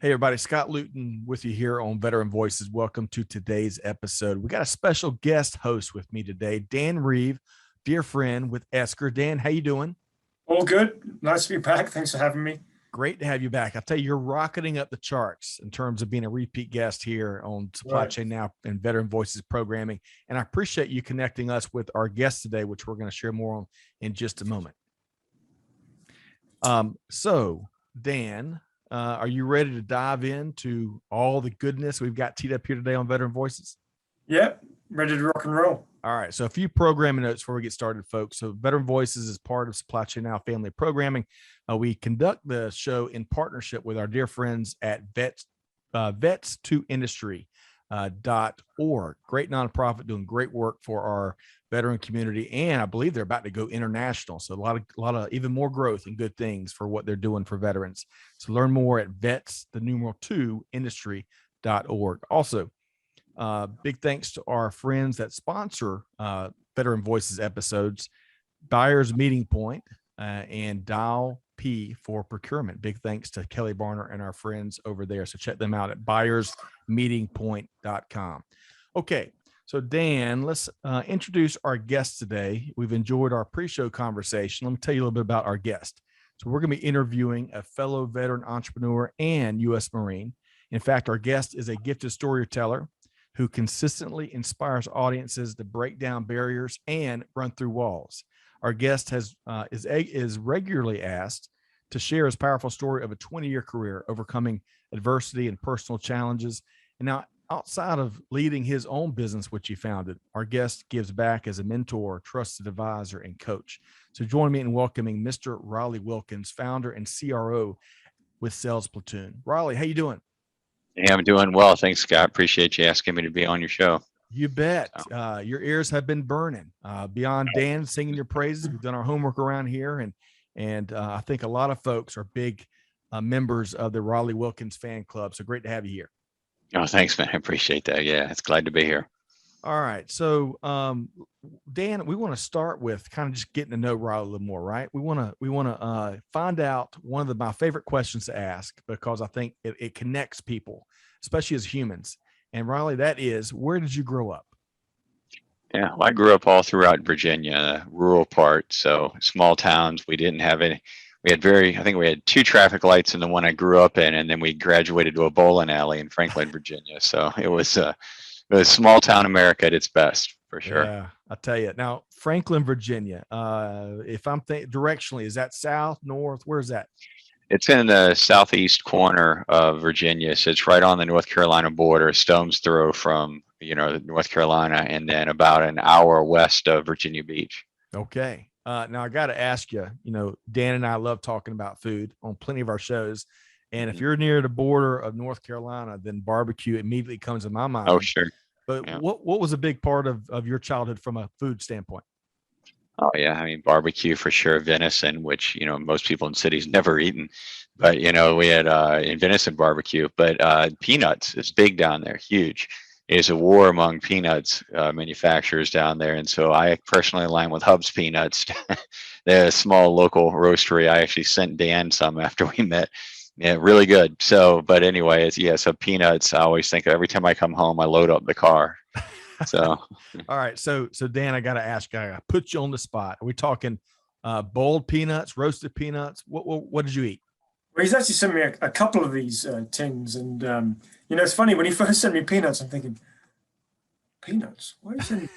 Hey, everybody, Scott Luton with you here on Veteran Voices. Welcome to today's episode. We got a special guest host with me today, Dan Reeve, dear friend with Esker. Dan, how you doing? All good. Nice to be back. Thanks for having me. Great to have you back. I tell you, you're rocketing up the charts in terms of being a repeat guest here on Supply Right. Chain Now and Veteran Voices programming. And I appreciate you connecting us with our guest today, which we're going to share more on in just a moment. So, Dan, are you ready to dive into all the goodness we've got teed up here today on Veteran Voices? Yep. Ready to rock and roll. All right. So a few programming notes before we get started, folks. So Veteran Voices is part of Supply Chain Now family of programming. We conduct the show in partnership with our dear friends at vets2industry.org. Great nonprofit doing great work for our veteran community. And I believe they're about to go international. So a lot of even more growth and good things for what they're doing for veterans. So learn more at vets2industry.org. Also, big thanks to our friends that sponsor Veteran Voices episodes, Buyers Meeting Point and Dial P for Procurement. Big thanks to Kelly Barner and our friends over there. So check them out at buyersmeetingpoint.com. Okay, so Dan, let's introduce our guest today. We've enjoyed our pre-show conversation. Let me tell you a little bit about our guest. So we're going to be interviewing a fellow veteran entrepreneur and U.S. Marine. In fact, our guest is a gifted storyteller who consistently inspires audiences to break down barriers and run through walls. Our guest is regularly asked to share his powerful story of a 20-year career overcoming adversity and personal challenges. And now, outside of leading his own business, which he founded, our guest gives back as a mentor, trusted advisor, and coach. So join me in welcoming Mr. Raleigh Wilkins, founder and CRO with Sales Platoon. Raleigh, how you doing? Yeah, I'm doing well. Thanks, Scott. Appreciate you asking me to be on your show. You bet. Your ears have been burning. Beyond Dan singing your praises, we've done our homework around here, and I think a lot of folks are big members of the Raleigh Wilkins fan club. So great to have you here. Oh, thanks, man. I appreciate that. Yeah, it's glad to be here. All right. So, Dan, we want to start with kind of just getting to know Raleigh a little more, right? We want to find out one of my favorite questions to ask because I think it connects people, especially as humans. And Raleigh, that is, where did you grow up? Yeah, well, I grew up all throughout Virginia, rural part. So small towns. We didn't have any. I think we had 2 traffic lights in the one I grew up in, and then we graduated to a bowling alley in Franklin, Virginia. So it was small town America at its best, for sure. Yeah, I'll tell you. Now, Franklin, Virginia, if I'm directionally, is that south, north? Where's that? It's in the southeast corner of Virginia, so it's right on the North Carolina border, stone's throw from North Carolina, and then about an hour west of Virginia Beach. Okay. Now I got to ask you. Dan and I love talking about food on plenty of our shows, and if you're near the border of North Carolina, then barbecue immediately comes to my mind. Oh, sure. But Yeah. what was a big part of your childhood from a food standpoint? Oh yeah, I mean barbecue for sure, venison, which most people in cities never eaten, but we had in venison barbecue. But peanuts is big down there, huge. There's a war among peanuts manufacturers down there, and so I personally align with Hub's Peanuts. They're a small local roastery. I actually sent Dan some after we met. Yeah, really good. So, but anyway, so peanuts. I always think every time I come home, I load up the car. So, all right. So Dan, I got to ask, I put you on the spot. Are we talking boiled peanuts, roasted peanuts? What did you eat? Well, he's actually sent me a couple of these tins, and it's funny when he first sent me peanuts. I'm thinking, peanuts? Why is it?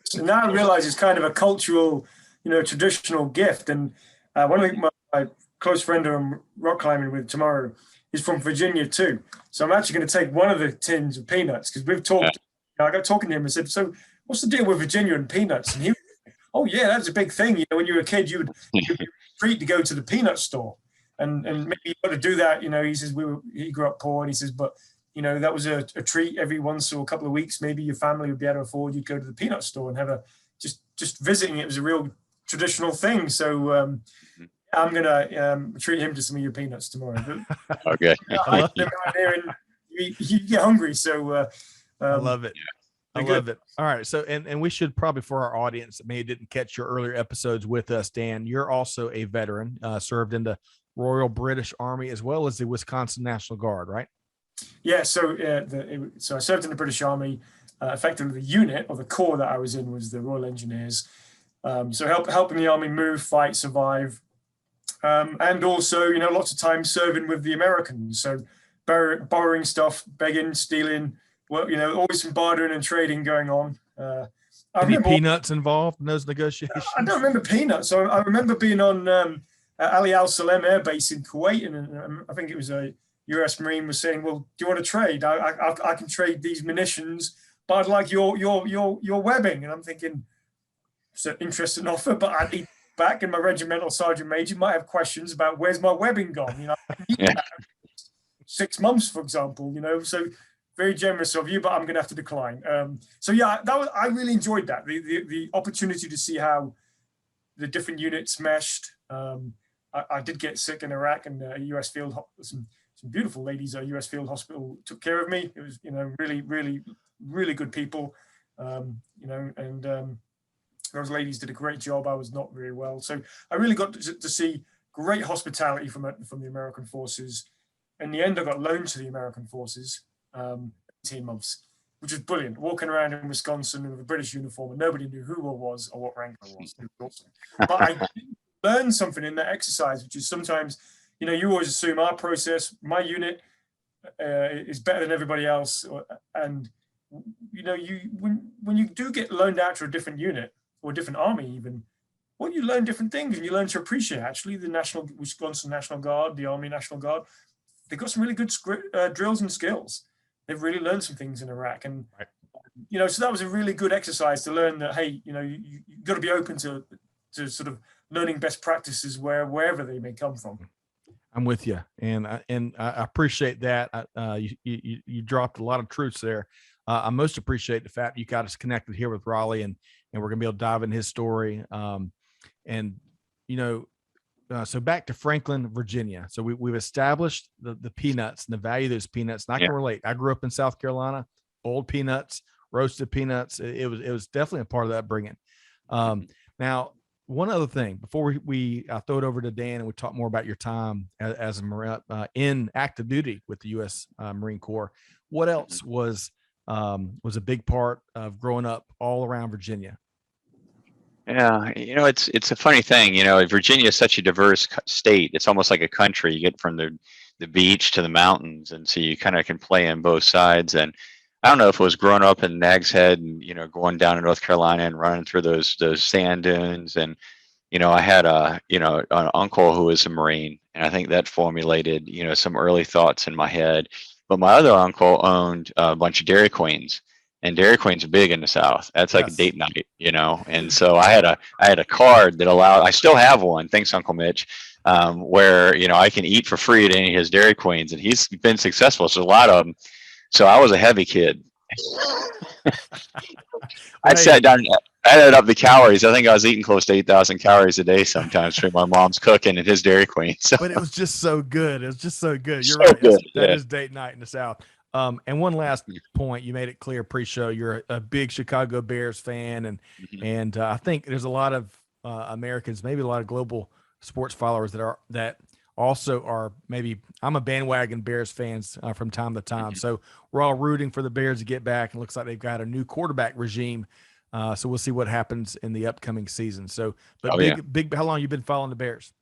So now I realize it's kind of a cultural, traditional gift. And one of my close friend who I'm rock climbing with tomorrow is from Virginia too. So I'm actually going to take one of the tins of peanuts because we've talked. I got talking to him and said, "So what's the deal with Virginia and peanuts?" And he, "Oh yeah, that was a big thing. When you were a kid, you'd treat to go to the peanut store." And maybe you got to do that, he says he grew up poor, and he says, but that was a treat every once or a couple of weeks. Maybe your family would be able to afford. You'd go to the peanut store and have just visiting. It was a real traditional thing. So I'm gonna treat him to some of your peanuts tomorrow. Okay. You get hungry, so I love it. I love it. All right. So, and we should probably, for our audience that maybe didn't catch your earlier episodes with us, Dan, you're also a veteran, served in the Royal British Army as well as the Wisconsin National Guard, right? Yeah, so so I served in the British Army. Effectively, the unit or the corps that I was in was the Royal Engineers. So helping the army move, fight, survive, and also lots of time serving with the Americans. So borrowing stuff, begging, stealing. Well, always some bartering and trading going on. Any peanuts involved in those negotiations? I don't remember peanuts. So I remember being on Ali Al Salem Air Base in Kuwait, and I think it was a U.S. Marine was saying, "Well, do you want to trade? I can trade these munitions, but I'd like your webbing." And I'm thinking, it's an interesting offer, but I need back. And my regimental sergeant major might have questions about where's my webbing gone. I need that 6 months, for example. So very generous of you, but I'm going to have to decline. So yeah, I really enjoyed that. The opportunity to see how the different units meshed. I did get sick in Iraq, and a U.S. field, some beautiful ladies at U.S. Field Hospital took care of me. It was, really, really, really good people. Those ladies did a great job. I was not very well, so I really got to see great hospitality from the American forces. In the end, I got loaned to the American forces. 18 months, which was brilliant. Walking around in Wisconsin with a British uniform, and nobody knew who I was or what rank I was. It was awesome. But I learned something in that exercise, which is sometimes, you always assume our process, my unit is better than everybody else, and when you do get loaned out to a different unit or a different army, even, well, you learn different things, and you learn to appreciate actually the Wisconsin National Guard, the Army National Guard. They've got some really good drills and skills. They've really learned some things in Iraq, and so that was a really good exercise to learn that, hey, you've got to be open to sort of learning best practices wherever they may come from. I'm with you, and I appreciate that. You dropped a lot of truths there. I most appreciate the fact you got us connected here with Raleigh, and we're gonna be able to dive in his story. So back to Franklin, Virginia. So we've established the peanuts and the value of those peanuts. And I can relate. I grew up in South Carolina, boiled peanuts, roasted peanuts. It was definitely a part of that upbringing. Now, one other thing before we throw it over to Dan and we talk more about your time as a in active duty with the U.S. Marine Corps. What else was a big part of growing up all around Virginia? Yeah, it's a funny thing. Virginia is such a diverse state. It's almost like a country. You get from the beach to the mountains, and so you kind of can play in both sides. And I don't know if it was growing up in Nags Head and going down to North Carolina and running through those sand dunes. And I had an uncle who was a Marine, and I think that formulated some early thoughts in my head. But my other uncle owned a bunch of Dairy Queens. And Dairy Queen's big in the South. That's like a date night, And so I had a card that allowed. I still have one. Thanks, Uncle Mitch. Where I can eat for free at any of his Dairy Queens, and he's been successful. So a lot of them. So I was a heavy kid. I sat down. I added up the calories. I think I was eating close to 8,000 calories a day sometimes from my mom's cooking and his Dairy Queen. So. But it was just so good. It was just so good. You're so right. Good. That is date night in the South. And one last point, you made it clear pre-show, you're a big Chicago Bears fan, and I think there's a lot of Americans, maybe a lot of global sports followers that also are maybe. I'm a bandwagon Bears fans from time to time, so we're all rooting for the Bears to get back. And it looks like they've got a new quarterback regime, so we'll see what happens in the upcoming season. So, but big. How long you been following the Bears?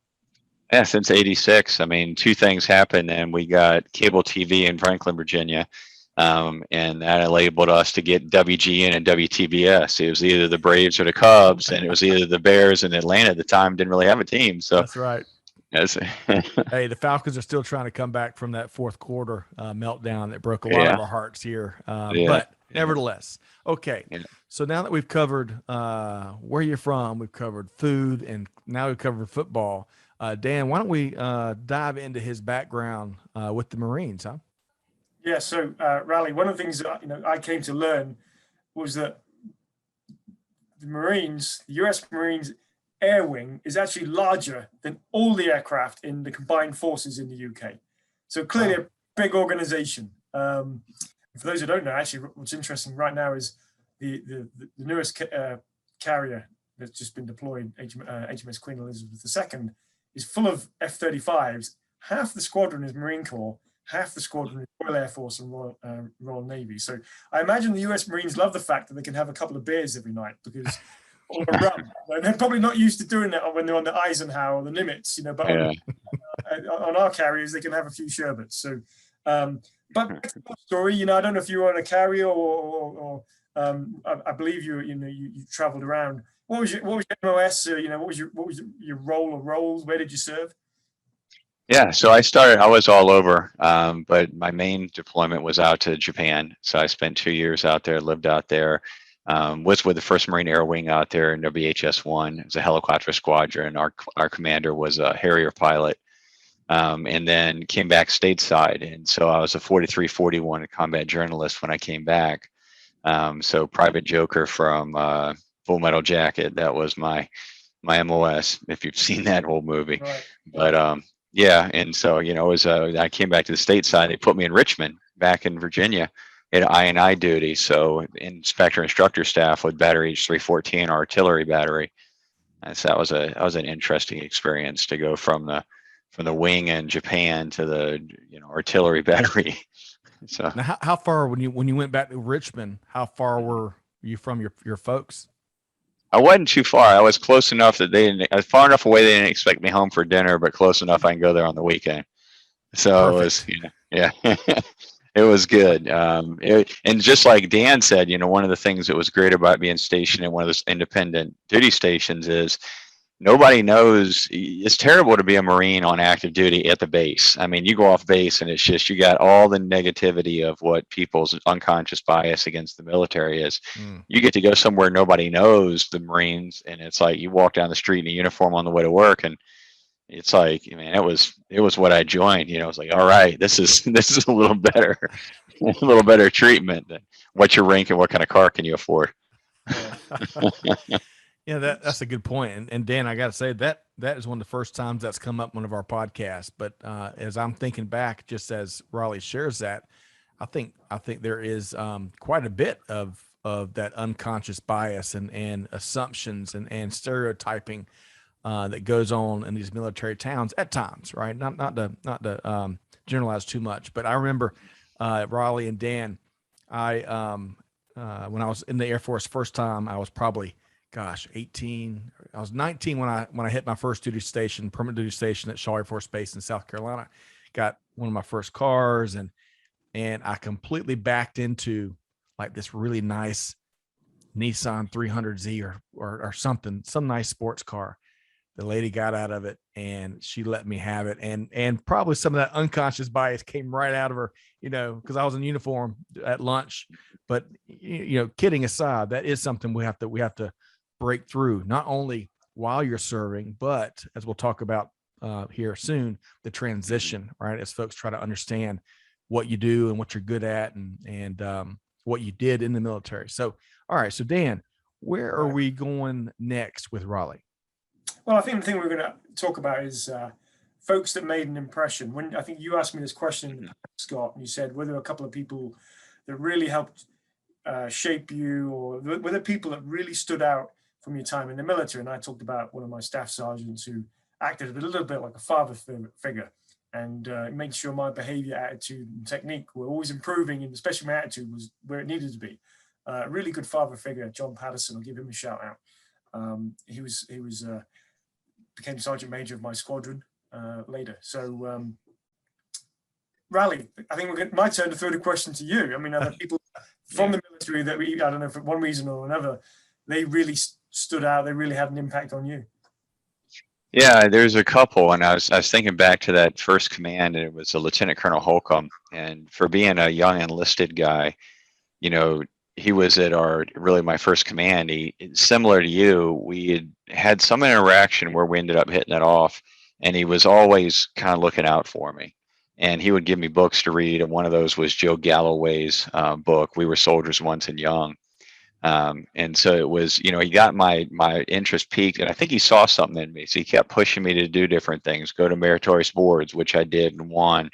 Yeah, since '86. I mean, two things happened, and we got cable TV in Franklin, Virginia, and that enabled us to get WGN and WTBS. It was either the Braves or the Cubs, and it was either the Bears and Atlanta at the time didn't really have a team. So that's right. Yes. Hey, the Falcons are still trying to come back from that fourth quarter meltdown that broke a lot of our hearts here. But nevertheless, okay. Yeah. So now that we've covered where you're from, we've covered food, and now we've covered football. Dan, why don't we dive into his background with the Marines, huh? Yeah. So, Raleigh, one of the things that I came to learn was that the Marines, the U.S. Marines Air Wing, is actually larger than all the aircraft in the combined forces in the UK. So clearly a big organization. For those who don't know, actually, what's interesting right now is the newest carrier that's just been deployed, HMS Queen Elizabeth II, is full of F-35s. Half the squadron is Marine Corps, half the squadron is Royal Air Force and Royal Navy. So I imagine the US Marines love the fact that they can have a couple of beers every night because or a rum. They're probably not used to doing that when they're on the Eisenhower or the Nimitz, but on our carriers, they can have a few sherbets. So, but back to your story, I don't know if you were on a carrier or I believe you traveled around. What was your MOS? What was your role or roles? Where did you serve? Yeah, so I was all over, but my main deployment was out to Japan. So I spent 2 years out there, lived out there, was with the 1st Marine Air Wing out there in WHS-1. It was a helicopter squadron. Our commander was a Harrier pilot, and then came back stateside. And so I was a 4341 combat journalist when I came back. So Private Joker from Full Metal Jacket, that was my MOS, if you've seen that whole movie. Right. But yeah, and so I came back to the stateside. They put me in Richmond, back in Virginia, at I&I duty. So instructor staff with battery 314 artillery battery. And so that was an interesting experience to go from the wing in Japan to the artillery battery. So now, how far when you went back to Richmond? How far were you from your folks? I wasn't too far. I was close enough that I was far enough away they didn't expect me home for dinner, but close enough I can go there on the weekend. So Perfect. It was, yeah, it was good. And just like Dan said, one of the things that was great about being stationed in one of those independent duty stations is nobody knows. It's terrible to be a Marine on active duty at the base. I mean, you go off base and it's just, you got all the negativity of what people's unconscious bias against the military is. You get to go somewhere nobody knows the Marines, and it's like you walk down the street in a uniform on the way to work, and it's like, man, it was what I joined. It was like, all right, this is a little better, a little better treatment than what's your rank and what kind of car can you afford. Yeah, that's a good point. And Dan, I got to say that is one of the first times that's come up one of our podcasts. But as I'm thinking back, just as Raleigh shares that, I think there is quite a bit of that unconscious bias and assumptions and stereotyping that goes on in these military towns at times, right? Not to generalize too much, but I remember Raleigh and Dan. When I was in the Air Force first time, I was probably 18. I was 19 when I hit my first permanent duty station at Shaw Air Force Base in South Carolina. Got one of my first cars, and I completely backed into like this really nice Nissan 300Z or something, some nice sports car. The lady got out of it and she let me have it. And probably some of that unconscious bias came right out of her, because I was in uniform at lunch. But kidding aside, that is something we have to break through, not only while you're serving, but as we'll talk about here soon, the transition, right? As folks try to understand what you do and what you're good at and what you did in the military. So, all right. So Dan, where are we going next with Raleigh? Well, I think the thing we're going to talk about is folks that made an impression. When I think you asked me this question, Scott, and you said, were there a couple of people that really helped shape you, or were there people that really stood out from your time in the military? And I talked about one of my staff sergeants who acted a little bit like a father figure, and made sure my behavior, attitude, and technique were always improving, and especially my attitude was where it needed to be. Really good father figure, John Patterson. I'll give him a shout out. He became Sergeant Major of my squadron later. So, Raleigh, I think my turn to throw the question to you. I mean, are there people from the military that I don't know, for one reason or another, they really stood out, they really had an impact on you? Yeah, there's a couple, and I was thinking back to that first command, and it was a Lieutenant Colonel Holcomb, and for being a young enlisted guy, he was at my first command. Similar to you, we had some interaction where we ended up hitting it off, and he was always kind of looking out for me. And he would give me books to read, and one of those was Joe Galloway's book, We Were Soldiers Once and Young. And so it was, he got my interest peaked, and I think he saw something in me. So he kept pushing me to do different things, go to meritorious boards, which I did and won,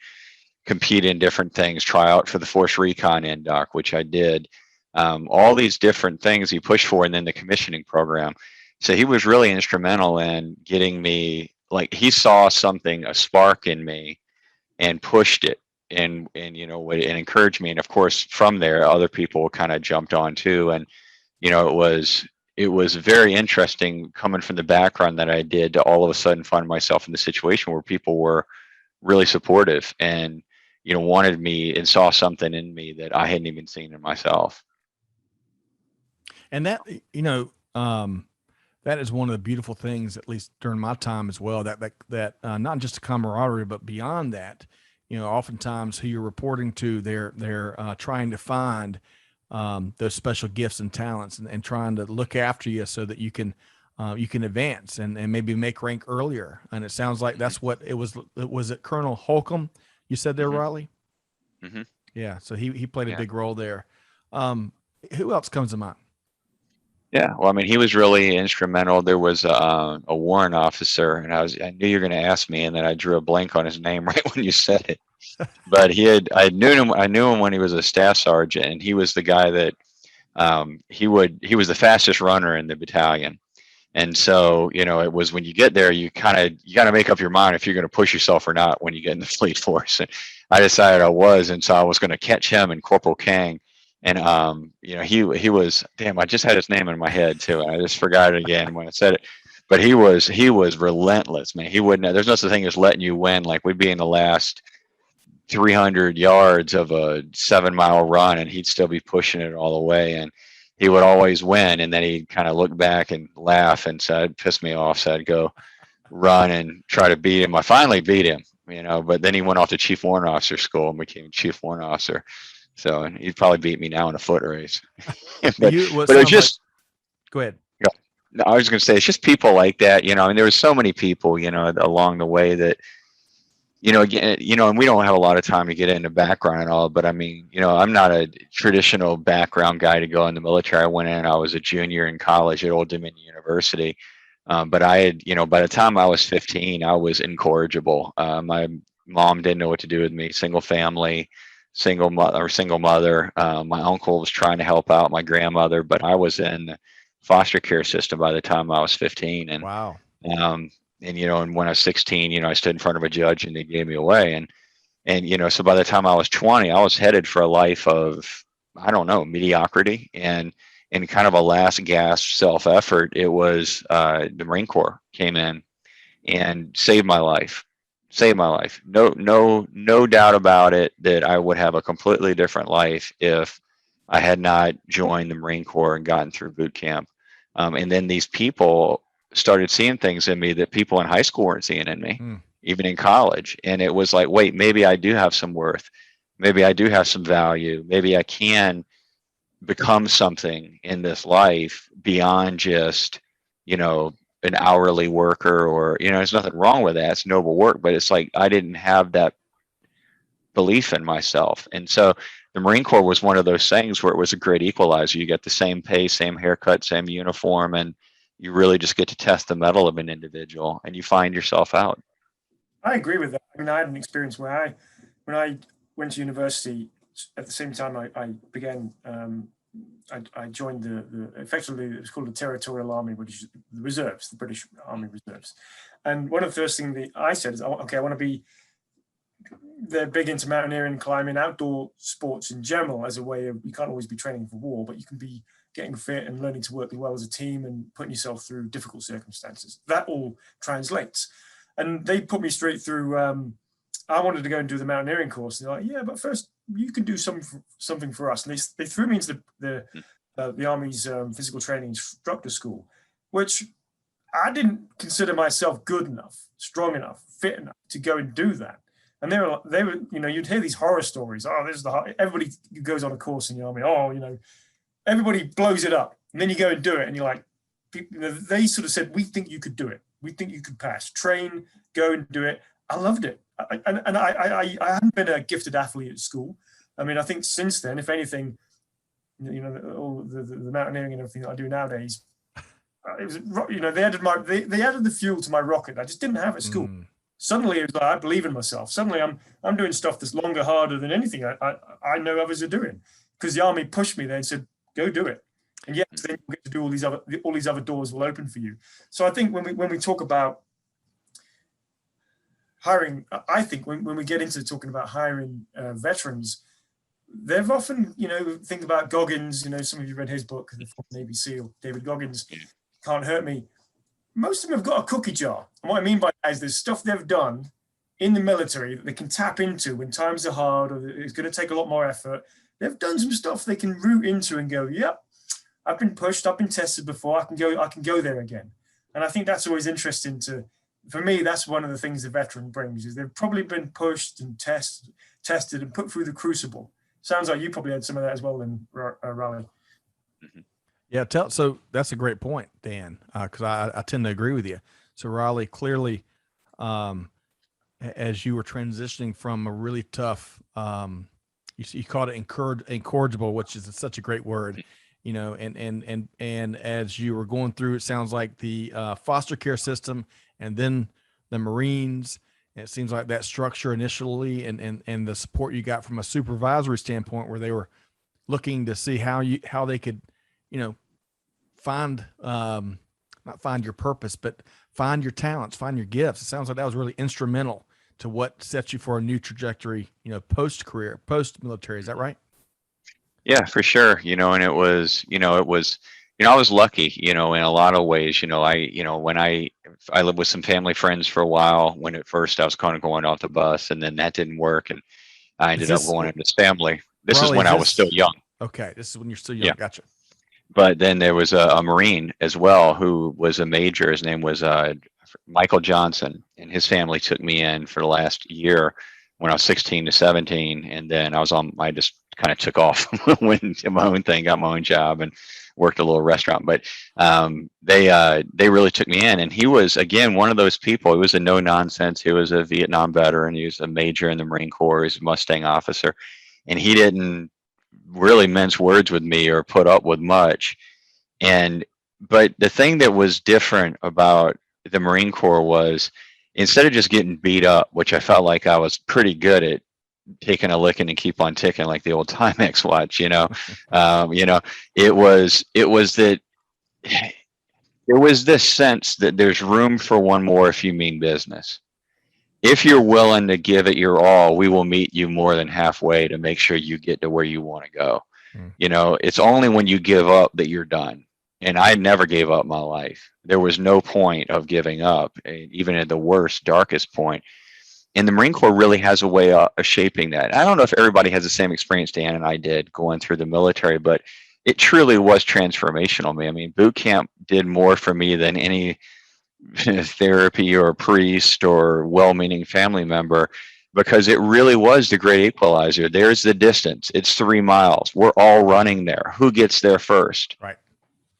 compete in different things, try out for the Force Recon NDOC, which I did. All these different things he pushed for, and then the commissioning program. So he was really instrumental in getting me, like, he saw something, a spark in me, and pushed it. you know, would and encourage me. And of course, from there, other people kind of jumped on too. And you know, it was very interesting coming from the background that I did to all of a sudden find myself in the situation where people were really supportive and, you know, wanted me and saw something in me that I hadn't even seen in myself. And that, you know, that is one of the beautiful things, at least during my time as well, that not just the camaraderie, but beyond that, you know, oftentimes who you're reporting to, they're trying to find those special gifts and talents and trying to look after you so that you can advance and maybe make rank earlier. And it sounds like that's what it was. Was it Colonel Holcomb you said there, Raleigh? Mm-hmm. Yeah. So he played a big role there. Who else comes to mind? Yeah, well, I mean, he was really instrumental. There was a warrant officer, and I knew you were going to ask me, and then I drew a blank on his name right when you said it. But I knew him when he was a staff sergeant, and he was the guy that he was the fastest runner in the battalion. And so, you know, it was when you get there, you got to make up your mind if you're going to push yourself or not when you get in the fleet force. And I decided I was, and so I was going to catch him and Corporal Kang. And you know, he was, damn, I just had his name in my head too, and I just forgot it again when I said it. But he was relentless, man. He wouldn't. There's no such thing as letting you win. Like we'd be in the last 300 yards of a 7-mile run, and he'd still be pushing it all the way, and he would always win. And then he'd kind of look back and laugh, and so it'd piss me off. So I'd go run and try to beat him. I finally beat him, you know. But then he went off to Chief Warrant Officer school and became Chief Warrant Officer. So he'd probably beat me now in a foot race. but it's just go ahead. Yeah, no, I was going to say it's just people like that, you know. I mean, there was so many people, you know, along the way that, you know, again, you know, and we don't have a lot of time to get into background and all, but I mean, you know, I'm not a traditional background guy to go in the military. I went in, I was a junior in college at Old Dominion University. But I had, you know, by the time I was 15, I was incorrigible. My mom didn't know what to do with me, single family. Single mother. My uncle was trying to help out my grandmother, but I was in the foster care system by the time I was 15. And wow. And you know, and when I was 16, you know, I stood in front of a judge and they gave me away. And you know, so by the time I was 20, I was headed for a life of, I don't know, mediocrity and kind of a last gasp self effort. It was the Marine Corps came in and saved my life. No doubt about it that I would have a completely different life if I had not joined the Marine Corps and gotten through boot camp. And then these people started seeing things in me that people in high school weren't seeing in me, even in college. And it was like, wait, maybe I do have some worth. Maybe I do have some value. Maybe I can become something in this life beyond just, you know, an hourly worker, or, you know, there's nothing wrong with that. It's noble work, but it's like, I didn't have that belief in myself. And so the Marine Corps was one of those things where it was a great equalizer. You get the same pay, same haircut, same uniform, and you really just get to test the mettle of an individual and you find yourself out. I agree with that. I mean, I had an experience where when I went to university, at the same time I began, I joined effectively it was called the Territorial Army, which is the reserves, the British Army Reserves. And one of the first things that I said is, okay, I want to be, they're big into mountaineering, climbing, outdoor sports in general, as a way of, you can't always be training for war, but you can be getting fit and learning to work well as a team and putting yourself through difficult circumstances. That all translates. And they put me straight through, I wanted to go and do the mountaineering course. And they're like, yeah, but first you can do something for us. And they threw me into the Army's physical training instructor school, which I didn't consider myself good enough, strong enough, fit enough to go and do that. And they were, you know, you'd hear these horror stories. Oh, this is everybody who goes on a course in the Army. Oh, you know, everybody blows it up. And then you go and do it. And you're like, you know, they sort of said, we think you could do it. We think you could pass. Train, go and do it. I loved it. I hadn't been a gifted athlete at school. I mean, I think since then, if anything, you know, all the mountaineering and everything that I do nowadays, it was, you know, they added the fuel to my rocket. I just didn't have at school. Suddenly it was like, I believe in myself. Suddenly I'm doing stuff that's longer, harder than anything I know others are doing, because the Army pushed me there and said, go do it. And yes, then you get to do all these other doors will open for you. So I think when we talk about hiring, I think when we get into talking about hiring veterans, they've often, think about Goggins, some of you read his book, the former Navy SEAL, David Goggins, Can't Hurt Me. Most of them have got a cookie jar. And what I mean by that is there's stuff they've done in the military that they can tap into when times are hard or it's going to take a lot more effort. They've done some stuff they can root into and go, yep, I've been pushed, I've been tested before, I can go there again. And I think that's always interesting for me, that's one of the things the veteran brings, is they've probably been pushed and tested and put through the crucible. Sounds like you probably had some of that as well in Raleigh. Yeah, so that's a great point, Dan, because I tend to agree with you. So Raleigh, clearly, as you were transitioning from a really tough, you called it incorrigible, which is such a great word, and as you were going through, it sounds like the foster care system and then the Marines. It seems like that structure initially and the support you got from a supervisory standpoint, where they were looking to see how they could, find, not find your purpose, but find your talents, find your gifts. It sounds like that was really instrumental to what set you for a new trajectory, post-career, post-military. Is that right? Yeah, for sure. And it was, I was lucky, in a lot of ways. When I lived with some family friends for a while, when at first I was kind of going off the bus, and then that didn't work, and I ended up going into this family. This is when I was still young. Okay, this is when you're still young. Yeah. Gotcha. But then there was a Marine as well who was a major. His name was Michael Johnson, and his family took me in for the last year when I was 16 to 17, and then I just kind of took off, went into my own thing, got my own job, and worked a little restaurant. But they really took me in, and he was, again, one of those people. He was a no nonsense. He was a Vietnam veteran. He was a major in the Marine Corps. He was a Mustang officer, and he didn't really mince words with me or put up with much. But the thing that was different about the Marine Corps was, instead of just getting beat up, which I felt like I was pretty good at, taking a licking and keep on ticking, like the old Timex watch, it was this sense that there's room for one more if you mean business. If you're willing to give it your all, we will meet you more than halfway to make sure you get to where you want to go. It's only when you give up that you're done. And I never gave up my life. There was no point of giving up, even at the worst, darkest point. And the Marine Corps really has a way of shaping that. I don't know if everybody has the same experience Dan and I did going through the military, but it truly was transformational. I mean, boot camp did more for me than any therapy or priest or well-meaning family member, because it really was the great equalizer. There's the distance. It's 3 miles. We're all running there. Who gets there first? Right.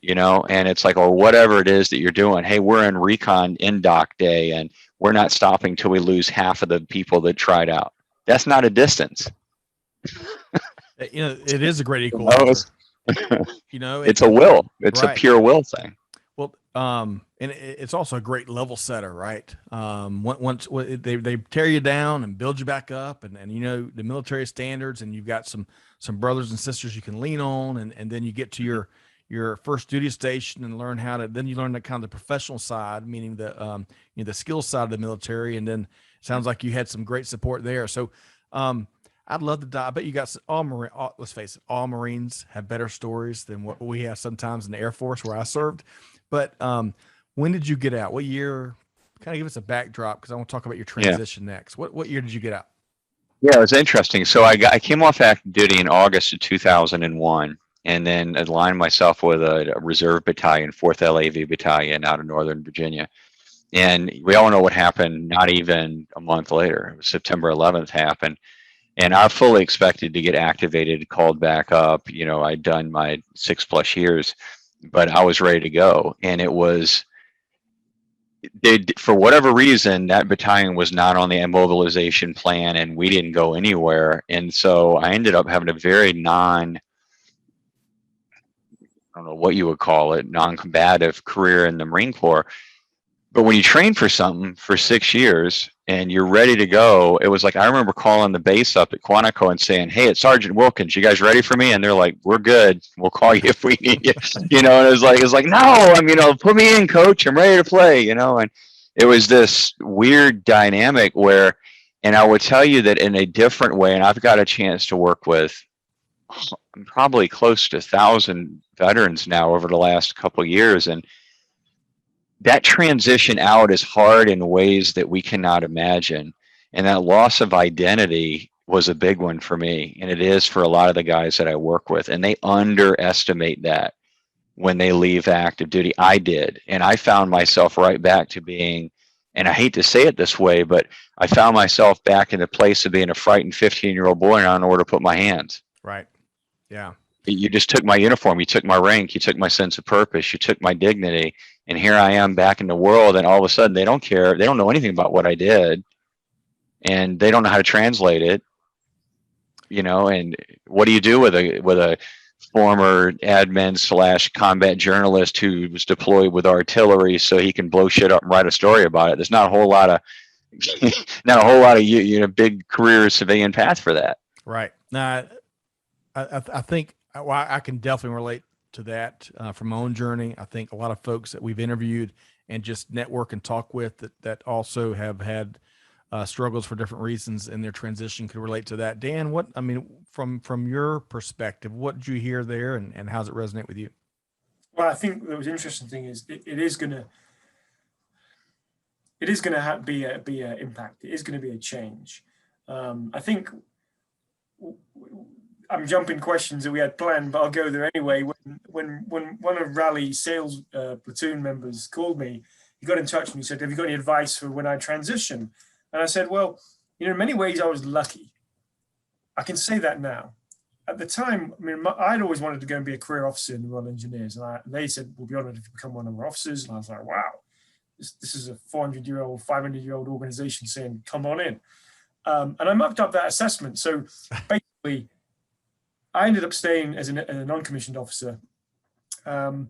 And it's like, or whatever it is that you're doing. Hey, we're in recon doc day, and we're not stopping till we lose half of the people that tried out. That's not a distance. It is a great equalizer. It's a will. It's right. A pure will thing. Well, and it's also a great level setter, right? Once they tear you down and build you back up, and the military standards, and you've got some brothers and sisters you can lean on, and then you get to your first duty station and learn then you learn the kind of the professional side, meaning the the skills side of the military. And then it sounds like you had some great support there. So I'd love to dive. I bet you got let's face it, all Marines have better stories than what we have sometimes in the Air Force where I served. But when did you get out? What year? Kind of give us a backdrop, because I want to talk about your transition next. What year did you get out? Yeah, it was interesting. So I came off active duty in August of 2001. And then aligned myself with a reserve battalion, 4th LAV battalion out of Northern Virginia. And we all know what happened not even a month later. It was September 11th happened. And I fully expected to get activated, called back up. I'd done my 6+ years, but I was ready to go. And it was, for whatever reason, that battalion was not on the immobilization plan, and we didn't go anywhere. And so I ended up having a very I don't know what you would call it, non-combative career in the Marine Corps. But when you train for something for 6 years and you're ready to go, it was like, I remember calling the base up at Quantico and saying, "Hey, it's Sergeant Wilkins. You guys ready for me?" And they're like, "We're good. We'll call you if we need you." And it was like, no, put me in, coach. I'm ready to play, And it was this weird dynamic where, and I would tell you that in a different way, and I've got a chance to work with probably close to 1,000 veterans now over the last couple of years. And that transition out is hard in ways that we cannot imagine. And that loss of identity was a big one for me. And it is for a lot of the guys that I work with. And they underestimate that when they leave active duty. I did. And I found myself right back to being, and I hate to say it this way, but I found myself back in the place of being a frightened 15-year-old boy and I don't know where to put my hands. Right. Yeah. You just took my uniform, you took my rank, you took my sense of purpose, you took my dignity. And here I am back in the world, and all of a sudden they don't care. They don't know anything about what I did, and they don't know how to translate it. And what do you do with a former admin / combat journalist who was deployed with artillery so he can blow shit up and write a story about it? There's not a whole lot of big career civilian path for that. Right. Now, I think I can definitely relate to that from my own journey. I think a lot of folks that we've interviewed and just network and talk with that also have had struggles for different reasons in their transition could relate to that. Dan, from your perspective, what did you hear there, and how does it resonate with you? Well, I think the interesting thing is it is going to be a impact. It is going to be a change. I think I'm jumping questions that we had planned, but I'll go there anyway. When one of Raleigh's sales platoon members called me, he got in touch and he said, "Have you got any advice for when I transition?" And I said, "Well, in many ways I was lucky. I can say that now. At the time, I'd always wanted to go and be a career officer in the Royal Engineers, and they said, "We'll be honored if you become one of our officers." And I was like, "Wow, this is a 400-year-old, 500-year-old organization saying, come on in." And I mucked up that assessment. So basically, I ended up staying as a non-commissioned officer, and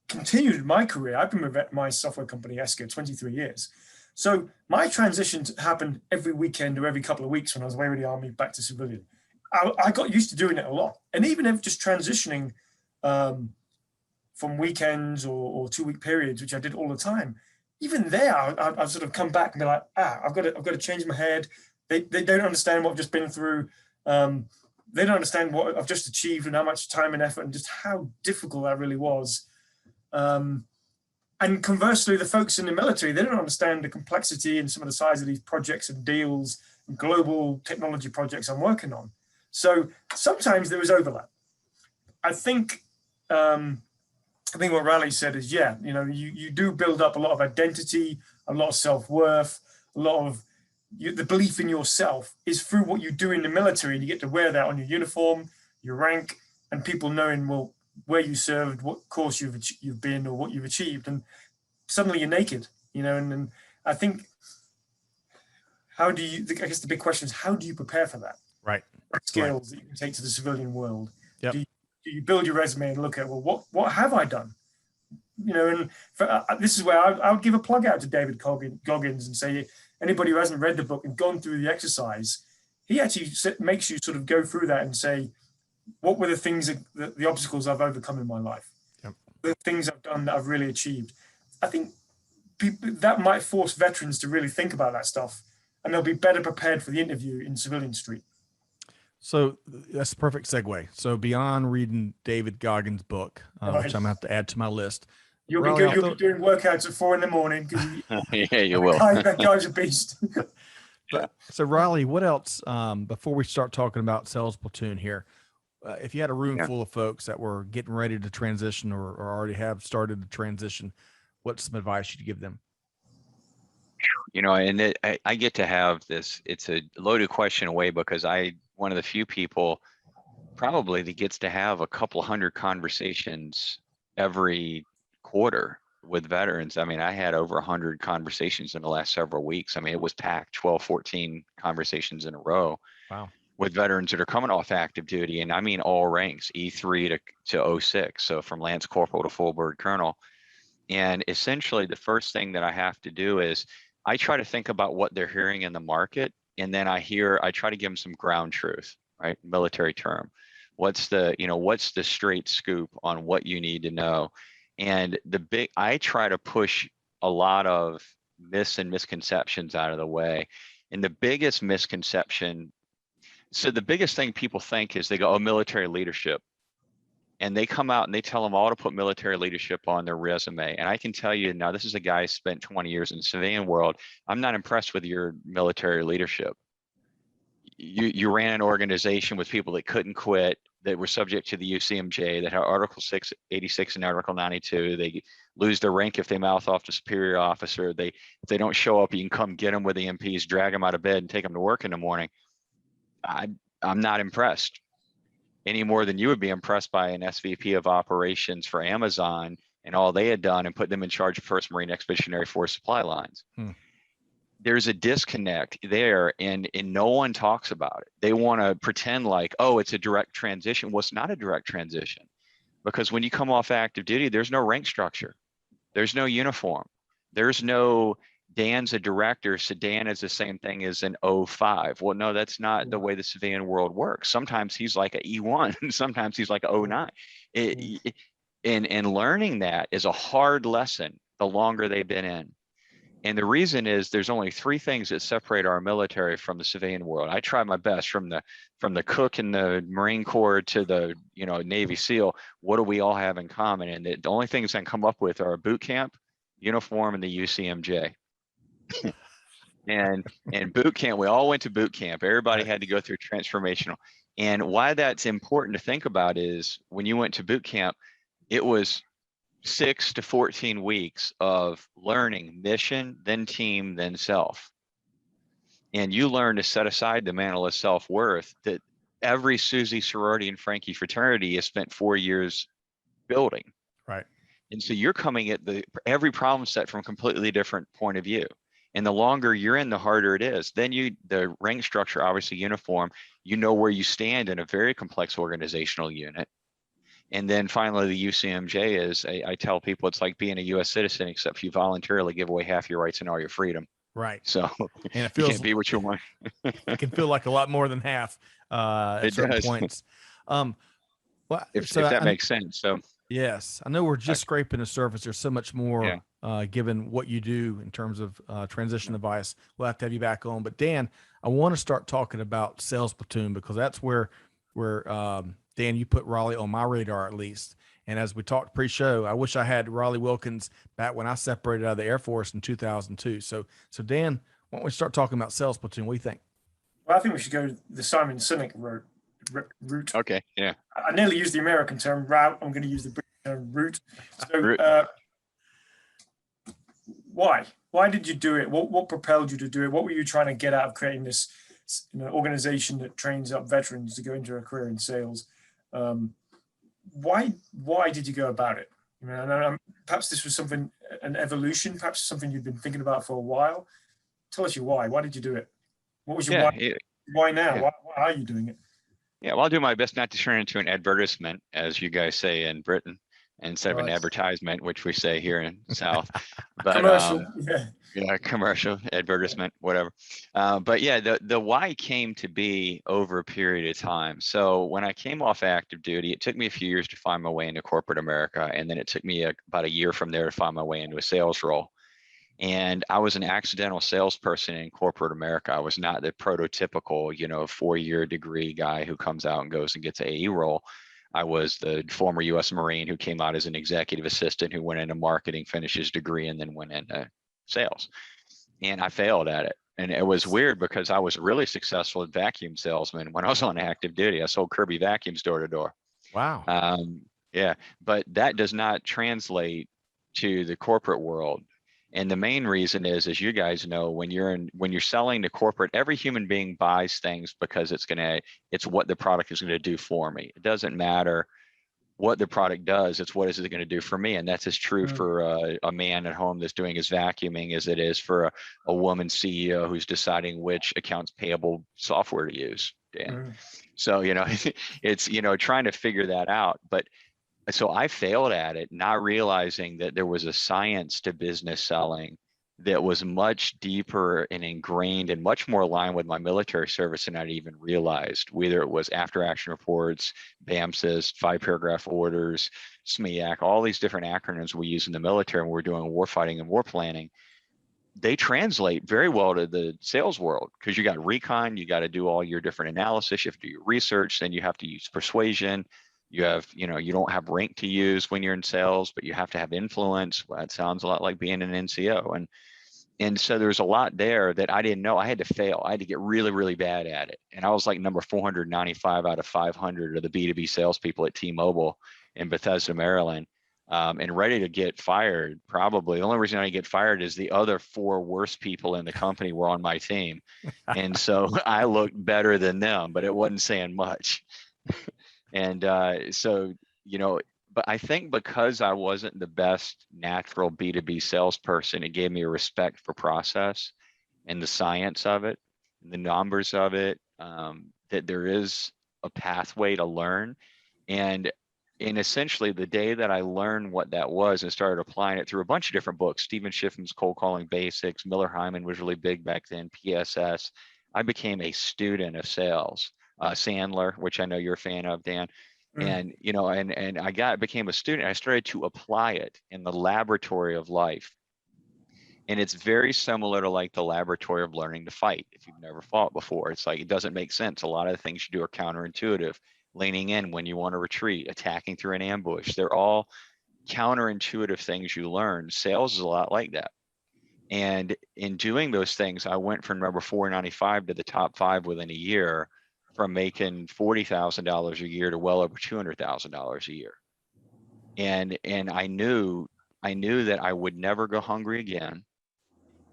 continued my career. I've been with my software company, ESCA, 23 years. So my transition happened every weekend or every couple of weeks when I was away with the Army back to civilian. I got used to doing it a lot. And even if just transitioning from weekends or 2-week periods, which I did all the time, even there, I've sort of come back and be like, I've got to change my head. They don't understand what I've just been through. They don't understand what I've just achieved and how much time and effort and just how difficult that really was. And conversely, the folks in the military, they don't understand the complexity and some of the size of these projects and deals and global technology projects I'm working on. So sometimes there is overlap. I think what Raleigh said is, you do build up a lot of identity, a lot of self-worth, a lot of the belief in yourself is through what you do in the military, and you get to wear that on your uniform, your rank, and people knowing, well, where you served, what course you've been, or what you've achieved, and suddenly you're naked, and I think, I guess the big question is, how do you prepare for that? Right. Skills that you can take to the civilian world. Yep. Do you build your resume and look at, well, what have I done? And this is where I would give a plug out to David Goggins and say, anybody who hasn't read the book and gone through the exercise, he actually makes you sort of go through that and say, what were the things, the obstacles I've overcome in my life? Yep. The things I've done that I've really achieved. I think that might force veterans to really think about that stuff, and they'll be better prepared for the interview in Civilian Street. So that's a perfect segue. So beyond reading David Goggins' book, which I'm going to have to add to my list. You'll be doing workouts at 4 a.m. Yeah, you will. That guy's a beast. So Raleigh, what else, before we start talking about sales platoon here, if you had a room full of folks that were getting ready to transition or already have started to transition, what's some advice you'd give them? And I get to have this, it's a loaded question away because one of the few people probably that gets to have a couple hundred conversations every quarter with veterans. I had over 100 conversations in the last several weeks. It was packed, 12, 14 conversations in a row. Wow. With veterans that are coming off active duty. And all ranks, E3 to 06. So from Lance Corporal to full bird colonel. And essentially the first thing that I have to do is I try to think about what they're hearing in the market. And then I try to give them some ground truth, right? Military term. What's the straight scoop on what you need to know? And I try to push a lot of myths and misconceptions out of the way. And the biggest misconception, so the biggest thing people think is they go, oh, military leadership. And they come out and they tell them all to put military leadership on their resume. And I can tell you now, this is a guy who spent 20 years in the civilian world. I'm not impressed with your military leadership. You ran an organization with people that couldn't quit, that were subject to the UCMJ, that had Article 686 and Article 92. They lose their rank if they mouth off to superior officer. If they don't show up, you can come get them with the MPs, drag them out of bed and take them to work in the morning. I'm not impressed any more than you would be impressed by an SVP of operations for Amazon and all they had done and put them in charge of 1st Marine Expeditionary Force supply lines. There's a disconnect there, and no one talks about it. They want to pretend like, oh, it's a direct transition. Well, it's not a direct transition, because when you come off active duty, there's no rank structure. There's no uniform. There's no Dan's a director, so Dan is the same thing as an 05. Well, no, that's not the way the civilian world works. Sometimes he's like a E1, sometimes he's like a 09. And learning that is a hard lesson the longer they've been in. And the reason is there's only 3 things that separate our military from the civilian world. I try my best, from the cook in the Marine Corps to the Navy SEAL. What do we all have in common? And the only things I can come up with are boot camp, uniform, and the UCMJ. and boot camp, we all went to boot camp. Everybody had to go through transformational. And why that's important to think about is when you went to boot camp, it was 6 to 14 weeks of learning mission, then team, then self. And you learn to set aside the mantle of self-worth that every Susie sorority and Frankie fraternity has spent 4 years building. Right. And so you're coming at every problem set from a completely different point of view. And the longer you're in, the harder it is. Then the rank structure, obviously uniform, you know where you stand in a very complex organizational unit. And then finally, the UCMJ is, I tell people, it's like being a U.S. citizen, except you voluntarily give away half your rights and all your freedom. Right. So and it you feels, can't be what you want. It can feel like a lot more than half at certain points. Well, if that makes sense. So yes, I know we're just scraping the surface. There's so much more given what you do in terms of transition advice. We'll have to have you back on. But Dan, I want to start talking about sales platoon, because that's where Dan, you put Raleigh on my radar at least. And as we talked pre-show, I wish I had Raleigh Wilkins back when I separated out of the Air Force in 2002. So Dan, why don't we start talking about sales platoon? What do you think? Well, I think we should go the Simon Sinek route. Okay, yeah. I nearly used the American term route. I'm going to use the British term route. So why? Why did you do it? What propelled you to do it? What were you trying to get out of creating this organization that trains up veterans to go into a career in sales? Why did you go about it? Perhaps this was an evolution, perhaps something you've been thinking about for a while. Tell us your why. Why did you do it? What was your why? Why now? Why are you doing it? Yeah, well, I'll do my best not to turn into an advertisement, as you guys say in Britain, instead of an advertisement, which we say here in the South. But commercial, commercial, advertisement, whatever. But yeah, the why came to be over a period of time. So when I came off active duty, it took me a few years to find my way into corporate America, and then it took me about a year from there to find my way into a sales role. And I was an accidental salesperson in corporate America. I was not the prototypical, 4-year degree guy who comes out and goes and gets an AE role. I was the former U.S. Marine who came out as an executive assistant, who went into marketing, finished his degree, and then went into sales. And I failed at it. And it was weird because I was really successful as vacuum salesman when I was on active duty. I sold Kirby vacuums door to door. Wow. Yeah, but that does not translate to the corporate world. And the main reason is, as you guys know, when you're selling to corporate, every human being buys things because it's what the product is going to do for me. It doesn't matter what the product does, it's what is it going to do for me. And that's as true for a man at home that's doing his vacuuming as it is for a woman CEO who's deciding which accounts payable software to use, Dan. So, it's, trying to figure that out. But so I failed at it, not realizing that there was a science to business selling that was much deeper and ingrained and much more aligned with my military service than I'd even realized, whether it was after action reports, BAMSIS, 5-paragraph orders, SMEAC, all these different acronyms we use in the military when we're doing warfighting and war planning. They translate very well to the sales world, because you got recon, you got to do all your different analysis, you have to do your research, then you have to use persuasion. You have, you don't have rank to use when you're in sales, but you have to have influence. Well, that sounds a lot like being an NCO. And so there's a lot there that I didn't know. I had to fail. I had to get really, really bad at it. And I was like number 495 out of 500 of the B2B salespeople at T-Mobile in Bethesda, Maryland, and ready to get fired. Probably the only reason I get fired is the other 4 worst people in the company were on my team. And so I looked better than them, but it wasn't saying much. And so, but I think because I wasn't the best natural B2B salesperson, it gave me a respect for process and the science of it, and the numbers of it, that there is a pathway to learn. And essentially the day that I learned what that was and started applying it through a bunch of different books, Stephen Schiffman's Cold Calling Basics, Miller Hyman was really big back then, PSS, I became a student of sales. Sandler, which I know you're a fan of, Dan. And, and I became a student. I started to apply it in the laboratory of life. And it's very similar to like the laboratory of learning to fight. If you've never fought before, it's like, it doesn't make sense. A lot of the things you do are counterintuitive. Leaning in when you want to retreat, attacking through an ambush. They're all counterintuitive things you learn. Sales is a lot like that. And in doing those things, I went from number 495 to the top 5 within a year, from making $40,000 a year to well over $200,000 a year. And I knew that I would never go hungry again.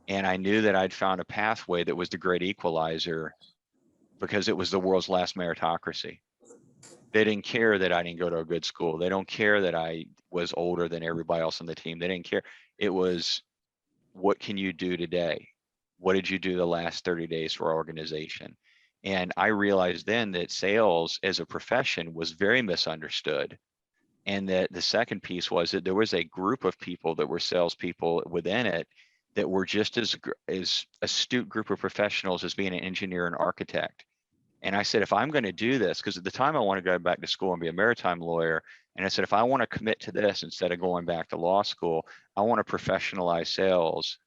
And I knew that I'd found a pathway that was the great equalizer, because it was the world's last meritocracy. They didn't care that I didn't go to a good school. They don't care that I was older than everybody else on the team. They didn't care. It was, what can you do today? What did you do the last 30 days for our organization? And I realized then that sales as a profession was very misunderstood. And that the second piece was that there was a group of people that were salespeople within it that were just as astute group of professionals as being an engineer and architect. And I said, if I'm going to do this, because at the time I want to go back to school and be a maritime lawyer. And I said, if I want to commit to this instead of going back to law school, I want to professionalize sales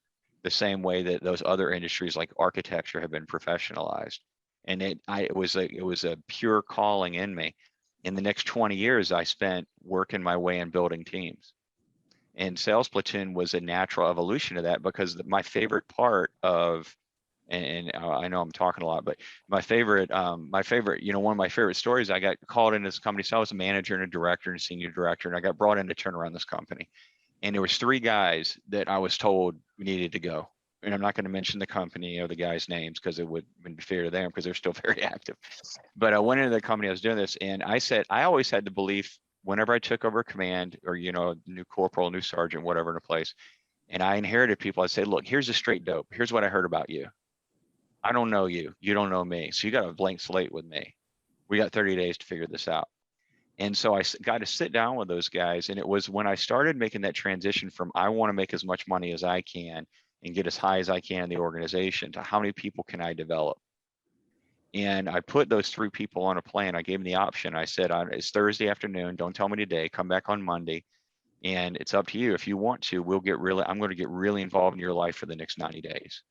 the same way that those other industries like architecture have been professionalized. And it was a pure calling in me. In the next 20 years, I spent working my way in building teams. And Sales Platoon was a natural evolution of that, because my favorite part of, and I know I'm talking a lot, but my favorite, one of my favorite stories, I got called into this company. So I was a manager and a director and a senior director, and I got brought in to turn around this company. And there was 3 guys that I was told we needed to go. And I'm not going to mention the company or the guys' names, because it would be fair to them, because they're still very active. But I went into the company, I was doing this, and I said, I always had the belief whenever I took over command, or, new corporal, new sergeant, whatever in a place, and I inherited people, I'd say, look, here's a straight dope. Here's what I heard about you. I don't know you. You don't know me. So you got a blank slate with me. We got 30 days to figure this out. And so I got to sit down with those guys. And it was when I started making that transition from, I want to make as much money as I can and get as high as I can in the organization, to how many people can I develop? And I put those 3 people on a plan. I gave them the option. I said, it's Thursday afternoon. Don't tell me today. Come back on Monday. And it's up to you. If you want to, I'm going to get really involved in your life for the next 90 days.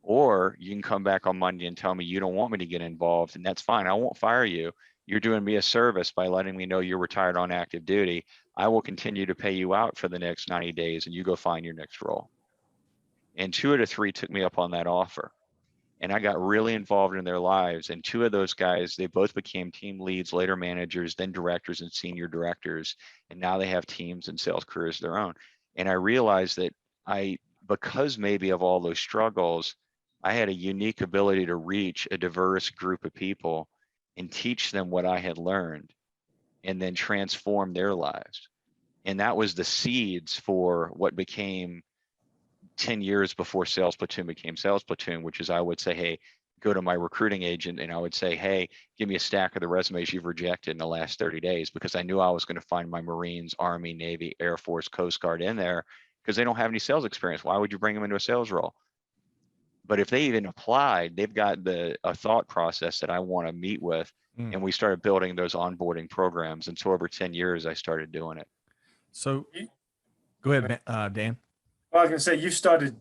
Or you can come back on Monday and tell me you don't want me to get involved, and that's fine. I won't fire you. You're doing me a service by letting me know you're retired on active duty. I will continue to pay you out for the next 90 days, and you go find your next role. And 2 of the 3 took me up on that offer. And I got really involved in their lives. And 2 of those guys, they both became team leads, later managers, then directors and senior directors. And now they have teams and sales careers of their own. And I realized that because maybe of all those struggles, I had a unique ability to reach a diverse group of people and teach them what I had learned, and then transform their lives. And that was the seeds for what became 10 years before Sales Platoon became Sales Platoon, which is, I would say, hey, go to my recruiting agent and I would say, hey, give me a stack of the resumes you've rejected in the last 30 days, because I knew I was going to find my Marines, Army, Navy, Air Force, Coast Guard in there, because they don't have any sales experience. Why would you bring them into a sales role? But if they even applied, they've got a thought process that I want to meet with. And we started building those onboarding programs. And so over 10 years, I started doing it. So go ahead, Dan. Well, I was going to say, you started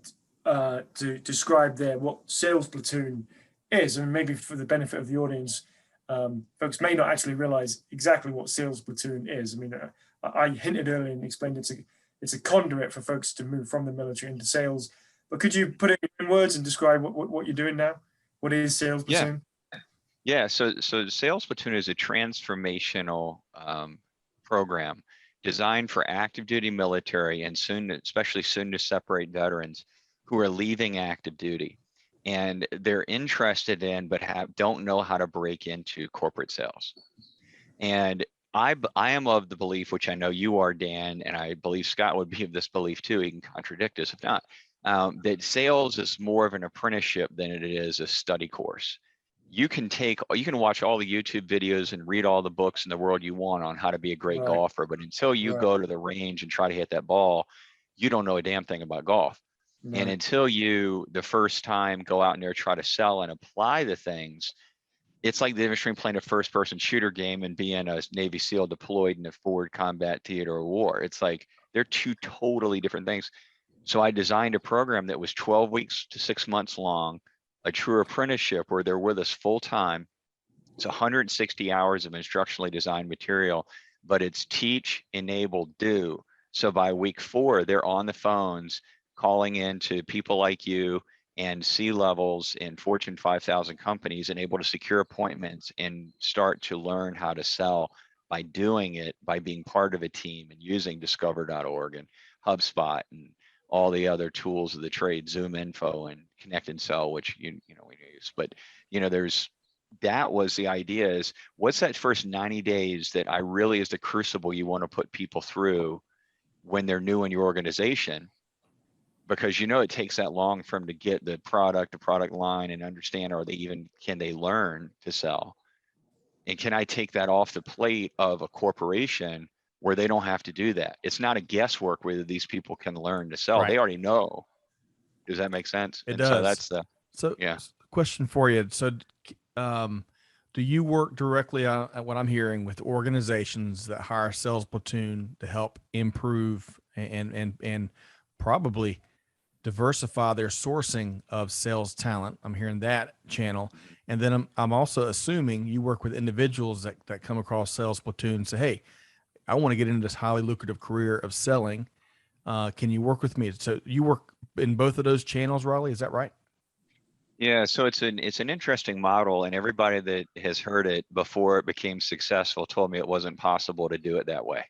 to describe there what Sales Platoon is, and maybe for the benefit of the audience, folks may not actually realize exactly what Sales Platoon is. I mean, I hinted earlier and explained it's a conduit for folks to move from the military into sales. But could you put it in words and describe what you're doing now? What is Sales Platoon? Yeah. So Sales Platoon is a transformational program designed for active duty military and especially soon to separate veterans who are leaving active duty. And they're interested in, but don't know how to break into corporate sales. And I am of the belief, which I know you are, Dan, and I believe Scott would be of this belief too. He can contradict us if not, that sales is more of an apprenticeship than it is a study course. You can watch all the YouTube videos and read all the books in the world you want on how to be a great golfer, but until you go to the range and try to hit that ball, you don't know a damn thing about golf. And until you, the first time, go out in there, try to sell and apply the things, it's like the difference between playing a first-person shooter game and being a Navy SEAL deployed in a forward combat theater of war. It's like they're two totally different things. So I designed a program that was 12 weeks to 6 months long, a true apprenticeship where they're with us full time. It's 160 hours of instructionally designed material, but it's teach, enable, do. So by week 4, they're on the phones calling in to people like you and C-levels in Fortune 5,000 companies and able to secure appointments and start to learn how to sell by doing it, by being part of a team and using discover.org and HubSpot and all the other tools of the trade, Zoom Info and Connect and Sell, which we use. But that was the idea, is what's that first 90 days that I really is the crucible you want to put people through when they're new in your organization, because it takes that long for them to get the product line and understand, or can they learn to sell? And can I take that off the plate of a corporation where they don't have to do that? It's not a guesswork whether these people can learn to sell. Right. They already know. Does that make sense? It does. So question for you. So do you work directly on what I'm hearing with organizations that hire Sales Platoon to help improve and probably diversify their sourcing of sales talent? I'm hearing that channel. And then I'm also assuming you work with individuals that come across Sales Platoon and say, hey, I want to get into this highly lucrative career of selling. Can you work with me? So you work in both of those channels, Raleigh, is that right? Yeah, so it's an interesting model, and everybody that has heard it before it became successful told me it wasn't possible to do it that way.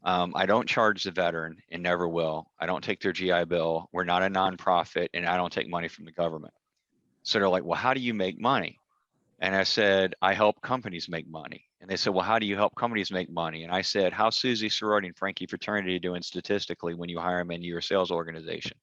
I don't charge the veteran and never will. I don't take their GI Bill. We're not a nonprofit, and I don't take money from the government. So they're like, well, how do you make money? And I said, I help companies make money. And they said, well, how do you help companies make money? And I said, how's Susie Sorority and Frankie Fraternity doing statistically when you hire them into your sales organization?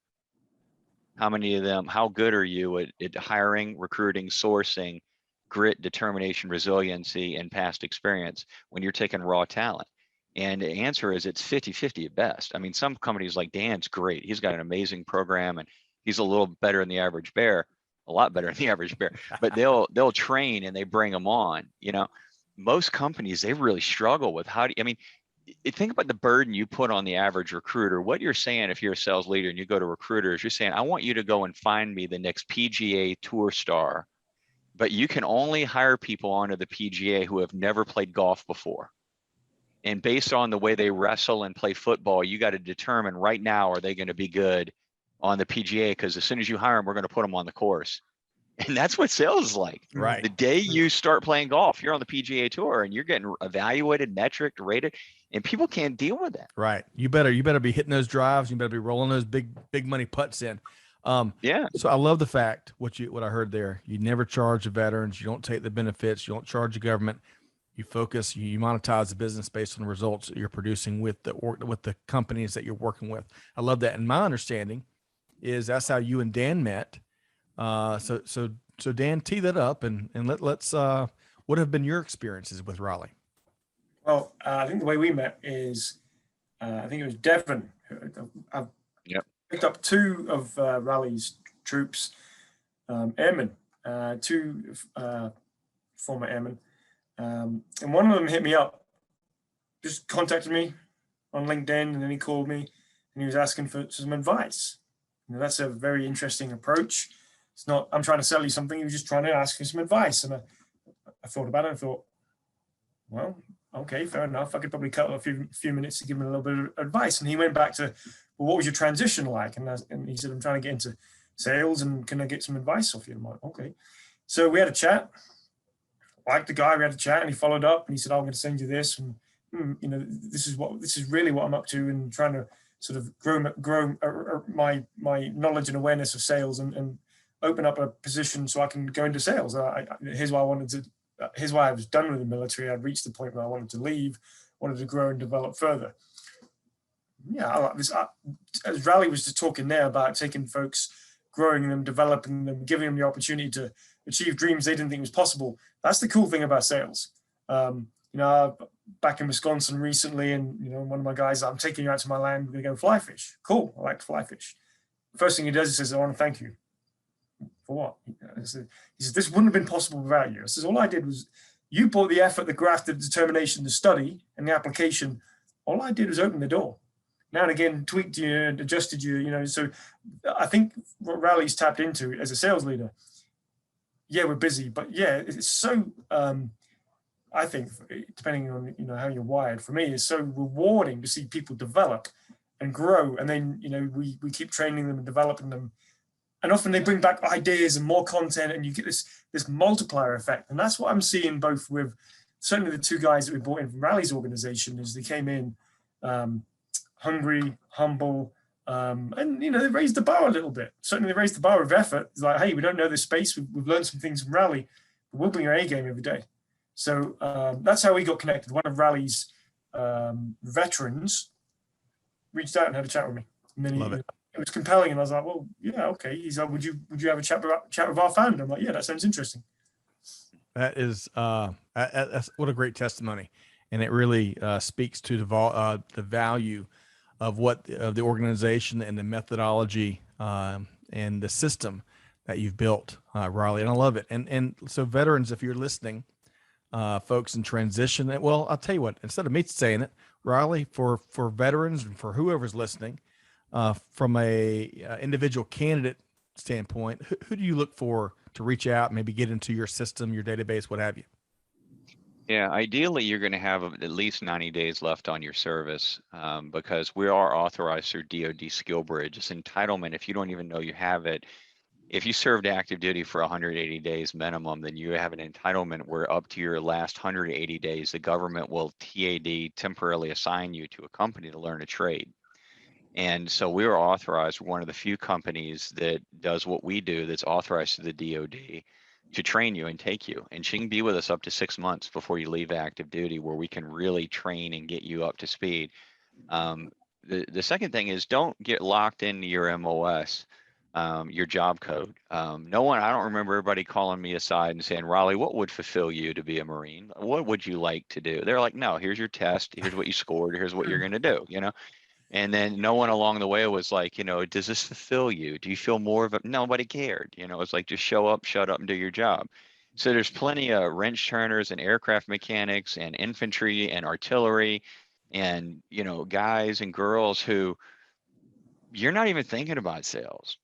How many of them, how good are you at hiring, recruiting, sourcing, grit, determination, resiliency, and past experience when you're taking raw talent? And the answer is it's 50-50 at best. I mean, some companies like Dan's great. He's got an amazing program and he's a little better than the average bear, a lot better than the average bear, but they'll train and they bring them on. Most companies, they really struggle with think about the burden you put on the average recruiter. What you're saying, if you're a sales leader and you go to recruiters, you're saying, I want you to go and find me the next PGA Tour star, but you can only hire people onto the PGA who have never played golf before. And based on the way they wrestle and play football, you got to determine right now, are they going to be good on the PGA? Because as soon as you hire them, we're going to put them on the course. And that's what sales is like. Right. The day you start playing golf, you're on the PGA Tour and you're getting evaluated, metric, rated, and people can't deal with that. Right. You better be hitting those drives. You better be rolling those big money putts in. Yeah. So I love the fact what I heard there. You never charge the veterans. You don't take the benefits. You don't charge the government. You focus. You monetize the business based on the results that you're producing with the companies that you're working with. I love that. And my understanding is that's how you and Dan met. So Dan, tee that up and let's what have been your experiences with Raleigh? Well, I think the way we met is, I think it was Devon. picked up two of Raleigh's troops, airmen, two former airmen, and one of them hit me up, just contacted me on LinkedIn, and then he called me, and he was asking for some advice. You know, that's a very interesting approach. It's not, I'm trying to sell you something. He was just trying to ask for some advice. And I thought about it. I thought, well, okay, fair enough. I could probably cut a few minutes to give him a little bit of advice. And he went back to, well, what was your transition like? And he said, I'm trying to get into sales, and can I get some advice off you? I'm like, okay. So we had a chat. Liked the guy. We had a chat, and he followed up, and he said, I'm going to send you this. And you know, this is really what I'm up to, and trying to sort of grow my knowledge and awareness of sales, and open up a position so I can go into sales. Here's why here's why I was done with the military. I'd reached the point where I wanted to leave, wanted to grow and develop further. Yeah, I like this. As Raleigh was just talking there about taking folks, growing them, developing them, giving them the opportunity to achieve dreams they didn't think was possible. That's the cool thing about sales. You know, back in Wisconsin recently, and you know, one of my guys, I'm taking you out to my land, we're gonna go fly fish. Cool, I like to fly fish. First thing he does, he says, I want to thank you. For what? He says, this wouldn't have been possible without you. I says, all I did was, you brought the effort, the graft, the determination, the study, and the application. All I did was open the door. Now and again, tweaked you and adjusted you, you know. So I think what Raleigh's tapped into as a sales leader, yeah, we're busy, but yeah, it's so, I think, depending on, you know, how you're wired, for me, it's so rewarding to see people develop and grow. And then, you know, we keep training them and developing them. And often they bring back ideas and more content, and you get this multiplier effect. And that's what I'm seeing both with certainly the two guys that we brought in from Raleigh's organization, is they came in hungry, humble, and, you know, they raised the bar a little bit. Certainly they raised the bar of effort. It's like, hey, we don't know this space. We've learned some things from Raleigh, but we'll bring our A game every day. So that's how we got connected. One of Raleigh's veterans reached out and had a chat with me. And then it was compelling, and I was like, well, yeah, okay. He's like, would you have a chat with our founder? I'm like, yeah, that sounds interesting. That is that's what a great testimony, and it really speaks to the value of what of the organization and the methodology and the system that you've built, Raleigh. And I love it. And so, veterans, if you're listening, folks in transition, well, I'll tell you what. Instead of me saying it, Raleigh, for veterans and for whoever's listening, from a individual candidate standpoint, who do you look for to reach out, maybe get into your system, your database, what have you? Yeah, ideally, you're going to have at least 90 days left on your service, because we are authorized through DoD Skill Bridge. It's entitlement. If you don't even know you have it, if you served active duty for 180 days minimum, then you have an entitlement where up to your last 180 days, the government will temporarily assign you to a company to learn a trade. And so we are authorized, one of the few companies that does what we do, that's authorized to the DoD to train you and take you. And she can be with us up to 6 months before you leave active duty, where we can really train and get you up to speed. The second thing is, don't get locked into your MOS, your job code. I don't remember everybody calling me aside and saying, Raleigh, what would fulfill you to be a Marine? What would you like to do? They're like, no, here's your test. Here's what you scored. Here's what you're going to do, you know? And then no one along the way was like, you know, does this fulfill you? Do you feel more of it? Nobody cared. You know, it's like, just show up, shut up, and do your job. So there's plenty of wrench turners and aircraft mechanics and infantry and artillery and, you know, guys and girls who you're not even thinking about sales,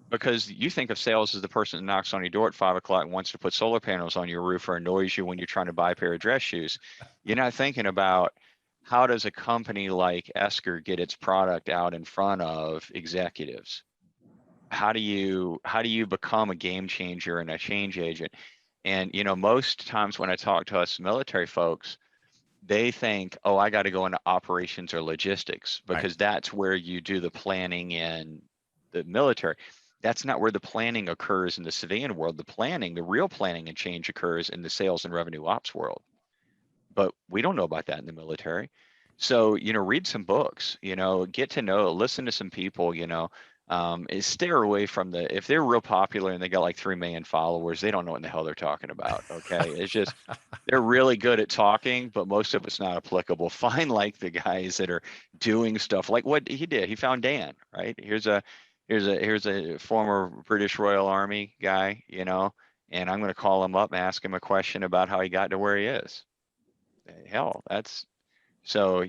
because you think of sales as the person that knocks on your door at 5 o'clock and wants to put solar panels on your roof or annoys you when you're trying to buy a pair of dress shoes. You're not thinking about, how does a company like Esker get its product out in front of executives? How do you become a game changer and a change agent? And, you know, most times when I talk to us military folks, they think, oh, I got to go into operations or logistics, because that's where you do the planning in the military. That's not where the planning occurs in the civilian world. The real planning and change occurs in the sales and revenue ops world. But we don't know about that in the military. So, you know, read some books, you know, get to know, listen to some people, you know, is steer away from if they're real popular and they got like 3 million followers, they don't know what in the hell they're talking about. Okay. It's just, they're really good at talking, but most of it's not applicable. Find like the guys that are doing stuff like what he did. He found Dan, right? Here's a former British Royal Army guy, and I'm going to call him up and ask him a question about how he got to where he is. Hell, that's how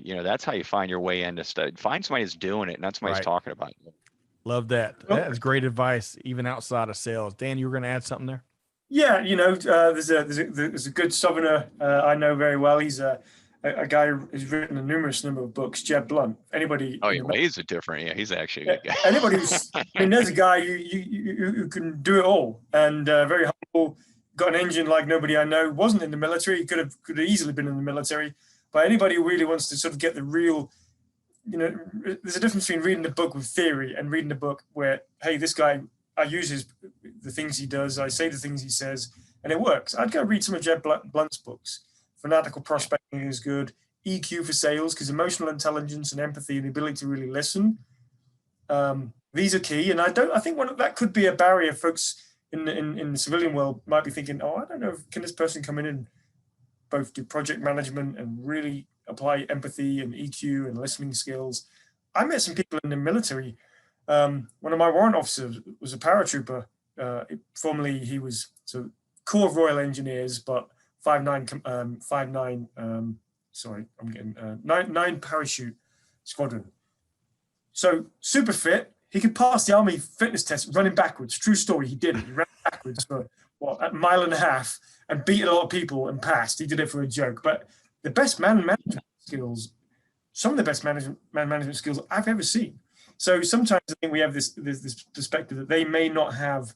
you find your way into stuff. Find somebody that's doing it, not somebody that's Right. talking about it. Love that. Well- That is great advice, even outside of sales. Dan, you were going to add something there? Yeah, there's a good Southerner I know very well. He's a guy who's written a number of books. Jeb Blunt. Anybody? Oh, he's a different. Yeah, he's actually a good guy. Anybody who's, there's a guy who can do it all, and very humble. Got an engine like nobody I know. Wasn't in the military. Could have easily been in the military. But anybody who really wants to sort of get the real, there's a difference between reading the book with theory and reading the book where, hey, this guy, I use the things he does, I say the things he says, and it works. I'd go read some of Jeb Blunt's books. Fanatical Prospecting is good. EQ for Sales, because emotional intelligence and empathy and the ability to really listen, these are key. And I think that could be a barrier. Folks in the civilian world might be thinking, oh, I don't know, can this person come in and both do project management and really apply empathy and EQ and listening skills? I met some people in the military. One of my warrant officers was a paratrooper. Formerly, he was Corps of Royal Engineers, but 9 parachute squadron. So super fit. He could pass the army fitness test running backwards. True story. He did it. He ran backwards for a mile and a half and beat a lot of people and passed. He did it for a joke. But the best man management skills, some of the best man management skills I've ever seen. So sometimes I think we have this perspective that they may not have,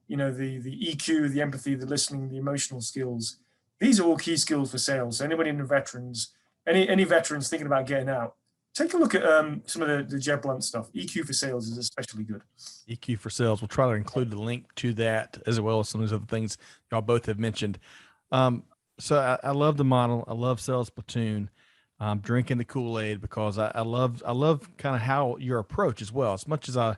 the EQ, the empathy, the listening, the emotional skills. These are all key skills for sales. So anybody in the veterans, any veterans thinking about getting out, take a look at some of the Jeb Blunt stuff. EQ for Sales is especially good. EQ for Sales. We'll try to include the link to that as well as some of those other things y'all both have mentioned. So I love the model. I love Sales Platoon. I'm drinking the Kool-Aid because I love kind of how your approach as well. As much as I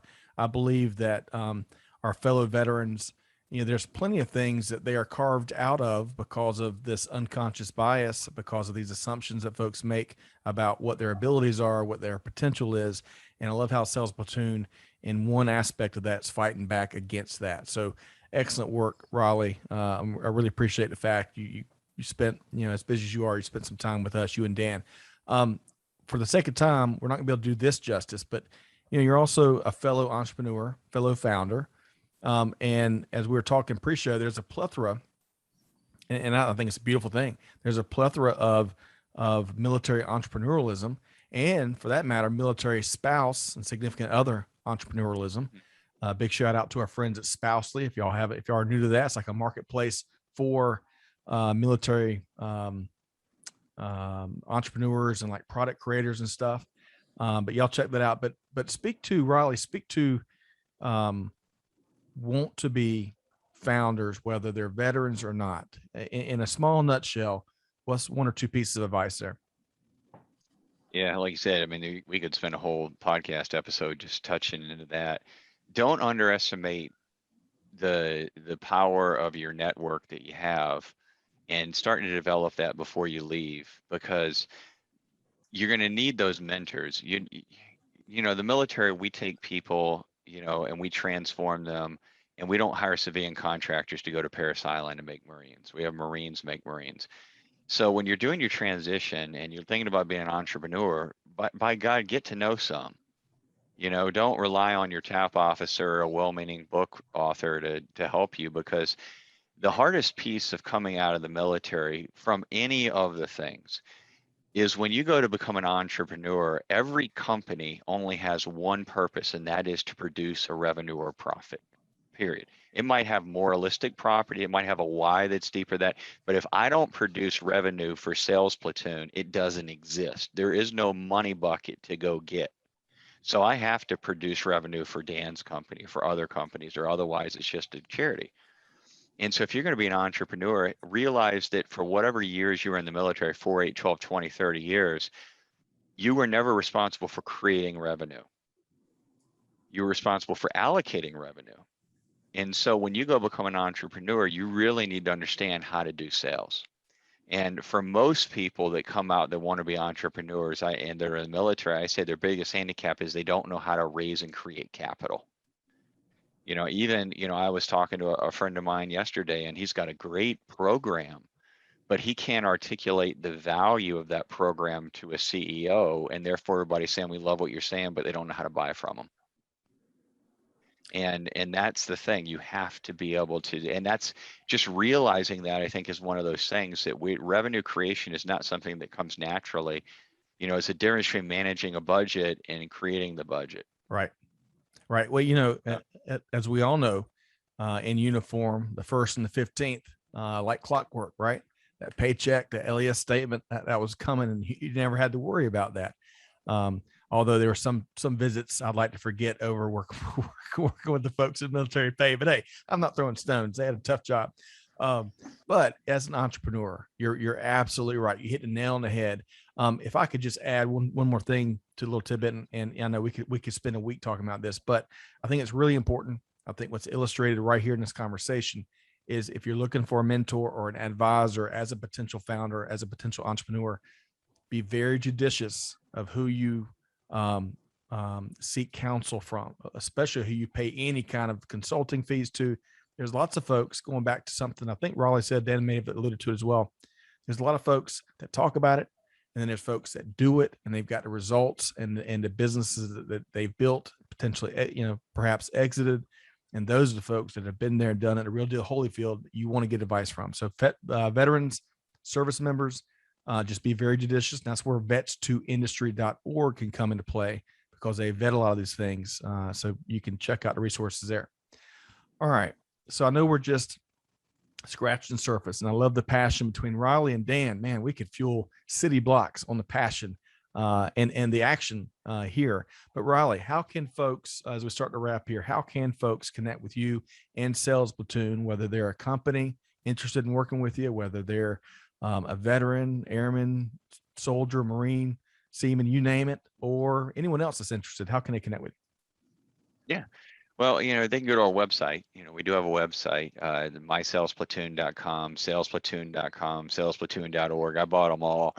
believe that our fellow veterans, there's plenty of things that they are carved out of because of this unconscious bias, because of these assumptions that folks make about what their abilities are, what their potential is. And I love how Sales Platoon, in one aspect of that, is fighting back against that. So excellent work, Raleigh. I really appreciate the fact you spent, as busy as you are, you spent some time with us, you and Dan. For the sake of time, we're not gonna be able to do this justice, but you're also a fellow entrepreneur, fellow founder. And as we were talking pre-show, there's a plethora, and I think it's a beautiful thing. There's a plethora of military entrepreneurialism, and for that matter, military spouse and significant other entrepreneurialism. Big shout out to our friends at Spousely. If y'all are new to that, it's like a marketplace for military entrepreneurs and like product creators and stuff. But y'all check that out. But speak to Riley, want to be founders, whether they're veterans or not. In a small nutshell, what's one or two pieces of advice there? Yeah, like you said, I mean, we could spend a whole podcast episode just touching into that. Don't underestimate the power of your network that you have, and starting to develop that before you leave, because you're going to need those mentors. The military, we take people, and we transform them, and we don't hire civilian contractors to go to Paris Island and make Marines. We have Marines make Marines. So when you're doing your transition and you're thinking about being an entrepreneur, by God, get to know some. Don't rely on your TAP officer or a well-meaning book author to help you, because the hardest piece of coming out of the military from any of the things is when you go to become an entrepreneur, every company only has one purpose, and that is to produce a revenue or profit, period. It might have moralistic property. It might have a why that's deeper than that. But if I don't produce revenue for Sales Platoon, it doesn't exist. There is no money bucket to go get. So I have to produce revenue for Dan's company, for other companies, or otherwise it's just a charity. And so if you're going to be an entrepreneur, realize that for whatever years you were in the military, 4, 8, 12, 20, 30 years, you were never responsible for creating revenue. you're responsible for allocating revenue. And so when you go become an entrepreneur, you really need to understand how to do sales. And for most people that come out that want to be entrepreneurs and they're in the military, I say their biggest handicap is they don't know how to raise and create capital. I was talking to a friend of mine yesterday, and he's got a great program, but he can't articulate the value of that program to a CEO, and therefore everybody's saying, we love what you're saying, but they don't know how to buy from them. And that's the thing, you have to be able to, and that's just realizing that, I think, is one of those things that revenue creation is not something that comes naturally. It's a difference between managing a budget and creating the budget. Right. Well, as we all know, in uniform, the 1st and the 15th, like clockwork, right? That paycheck, the LES statement that was coming, and you never had to worry about that. Although there were some visits I'd like to forget over working with the folks in military pay, but hey, I'm not throwing stones. They had a tough job. But as an entrepreneur, you're absolutely right. You hit the nail on the head. If I could just add one more thing to a little tidbit, and I know we could spend a week talking about this, but I think it's really important. I think what's illustrated right here in this conversation is if you're looking for a mentor or an advisor as a potential founder, as a potential entrepreneur, be very judicious of who you seek counsel from, especially who you pay any kind of consulting fees to. There's lots of folks, going back to something I think Raleigh said, Dan may have alluded to it as well. There's a lot of folks that talk about it, and then there's folks that do it, and they've got the results and the businesses that they've built, potentially, perhaps exited. And those are the folks that have been there and done it, a real deal Holyfield, you want to get advice from. So veterans, service members, just be very judicious. And that's where vets2industry.org can come into play, because they vet a lot of these things. So you can check out the resources there. All right. So I know we're just scratching the surface, and I love the passion between Raleigh and Dan. Man, we could fuel city blocks on the passion and the action here. But Raleigh, how can folks, as we start to wrap here, how can folks connect with you and Sales Platoon, whether they're a company interested in working with you, whether they're a veteran, airman, soldier, Marine, seaman, you name it, or anyone else that's interested? How can they connect with you? Yeah. Well, they can go to our website. We do have a website, mysalesplatoon.com, salesplatoon.com, salesplatoon.org. I bought them all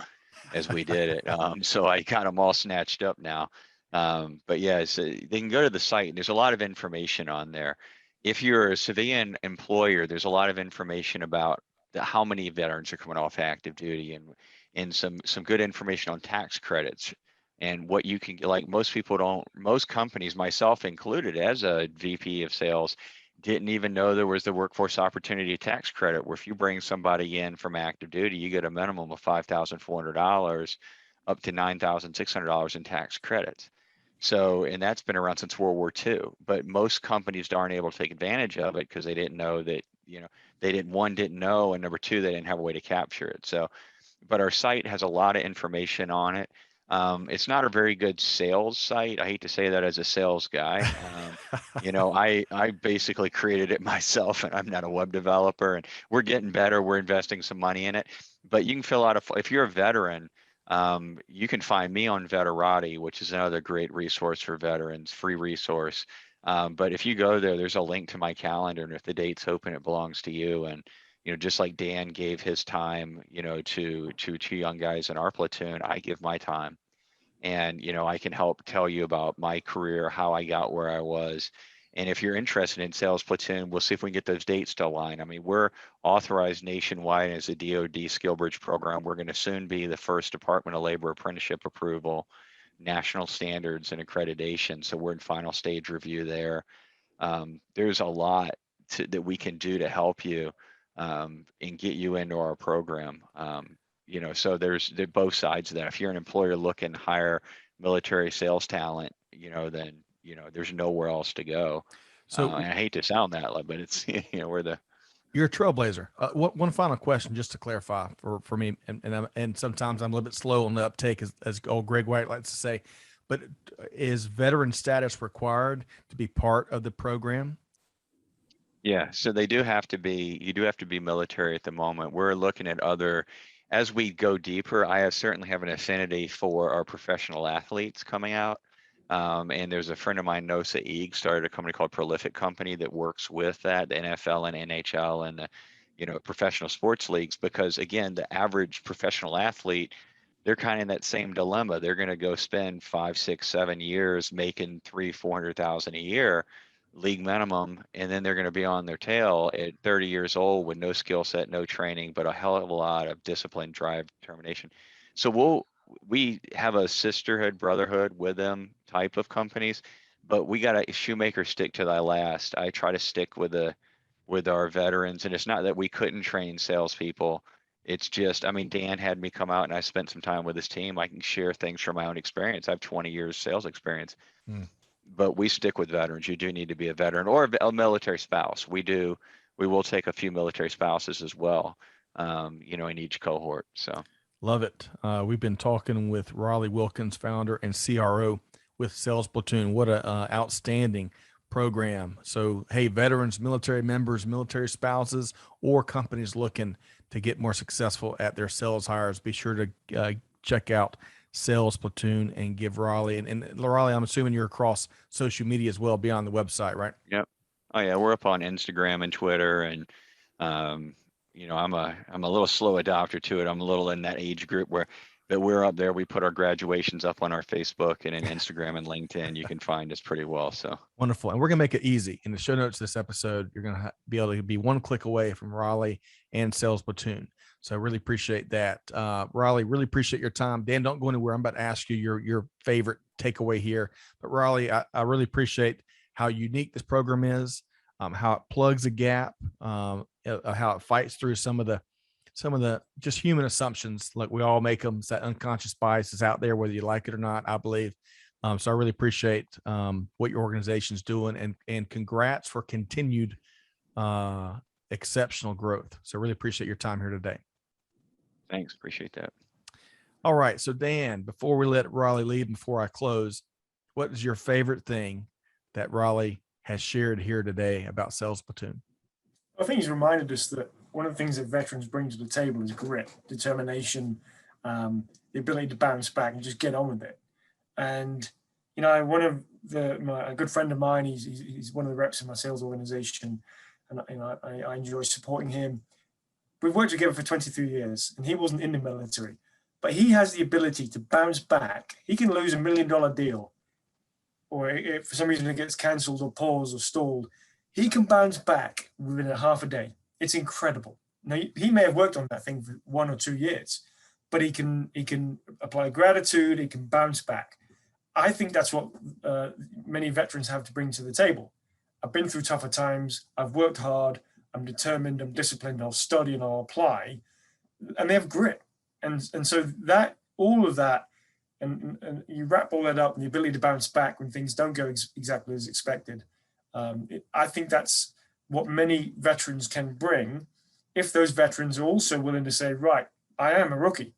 as we did it. So I got them all snatched up now. But yeah, so they can go to the site. There's a lot of information on there. If you're a civilian employer, there's a lot of information about how many veterans are coming off active duty, and some good information on tax credits. And what you can, like, most companies, myself included, as a VP of sales, didn't even know there was the workforce opportunity tax credit, where if you bring somebody in from active duty, you get a minimum of $5,400 up to $9,600 in tax credits. So, and that's been around since World War II, but most companies aren't able to take advantage of it because they didn't know that, they didn't know, and number two, they didn't have a way to capture it. So, but our site has a lot of information on it. It's not a very good sales site. I hate to say that as a sales guy. I basically created it myself, and I'm not a web developer, and we're getting better. We're investing some money in it, but you can fill out if you're a veteran, you can find me on Veterati, which is another great resource for veterans, free resource. But if you go there, there's a link to my calendar, and if the date's open, it belongs to you. And just like Dan gave his time, to two young guys in our platoon, I give my time. And, I can help tell you about my career, how I got where I was. And if you're interested in Sales Platoon, we'll see if we can get those dates to align. I mean, we're authorized nationwide as a DoD skill bridge program. We're going to soon be the first Department of Labor apprenticeship approval, national standards and accreditation. So we're in final stage review there. There's a lot that we can do to help you and get you into our program. So there's both sides of that. If you're an employer looking to hire military sales talent, then there's nowhere else to go. So and I hate to sound that, but it's you're a trailblazer. One final question, just to clarify for me, and sometimes I'm a little bit slow on the uptake, as old Greg White likes to say. But is veteran status required to be part of the program? Yeah, so you do have to be military at the moment. We're looking at as we go deeper, certainly have an affinity for our professional athletes coming out. And there's a friend of mine, Nosa Eeg, started a company called Prolific Company that works with that, the NFL and NHL and the, professional sports leagues, because again, the average professional athlete, they're kind of in that same dilemma. They're going to go spend 5, 6, 7 years making 300,000-400,000 a year, league minimum, and then they're going to be on their tail at 30 years old with no skill set, no training, but a hell of a lot of discipline, drive, determination. So we have a sisterhood, brotherhood with them type of companies, but we got a shoemaker stick to thy last. I try to stick with our veterans, and it's not that we couldn't train salespeople. It's just, I mean, Dan had me come out and I spent some time with his team. I can share things from my own experience. I have 20 years sales experience, but we stick with veterans. You do need to be a veteran or a military spouse. We will take a few military spouses as well, in each cohort. So. Love it. We've been talking with Raleigh Wilkins, founder and CRO with Sales Platoon. What a outstanding program. So, hey, veterans, military members, military spouses, or companies looking to get more successful at their sales hires, be sure to check out Sales Platoon and give Raleigh. And Raleigh, I'm assuming you're across social media as well beyond the website, right? Yep. Oh yeah, we're up on Instagram and Twitter, and I'm a little slow adopter to it. I'm a little in that age group but we're up there. We put our graduations up on our Facebook and in Instagram and LinkedIn. You can find us pretty well. So wonderful. And we're going to make it easy. In the show notes of this episode, you're going to be able to be one click away from Raleigh and Sales Platoon. So I really appreciate that. Raleigh, really appreciate your time. Dan, don't go anywhere. I'm about to ask you your favorite takeaway here. But Raleigh, I really appreciate how unique this program is, how it plugs a gap, how it fights through some of the just human assumptions. Like we all make them. That unconscious bias is out there, whether you like it or not, I believe. So I really appreciate what your organization's doing, and congrats for continued exceptional growth. So really appreciate your time here today. Thanks. Appreciate that. All right. So Dan, before we let Raleigh leave, before I close, what is your favorite thing that Raleigh has shared here today about Sales Platoon? I think he's reminded us that one of the things that veterans bring to the table is grit, determination, the ability to bounce back and just get on with it. And, one of a good friend of mine, he's one of the reps in my sales organization, and I enjoy supporting him. We've worked together for 23 years, and he wasn't in the military, but he has the ability to bounce back. He can lose $1 million deal, or if for some reason it gets cancelled or paused or stalled, he can bounce back within a half a day. It's incredible. Now, he may have worked on that thing for 1 or 2 years, but he can apply gratitude. He can bounce back. I think that's what many veterans have to bring to the table. I've been through tougher times. I've worked hard. I'm determined. I'm disciplined. I'll study and I'll apply. And they have grit. And so that all of that, and you wrap all that up, and the ability to bounce back when things don't go exactly as expected. I think that's what many veterans can bring, if those veterans are also willing to say, right, I am a rookie.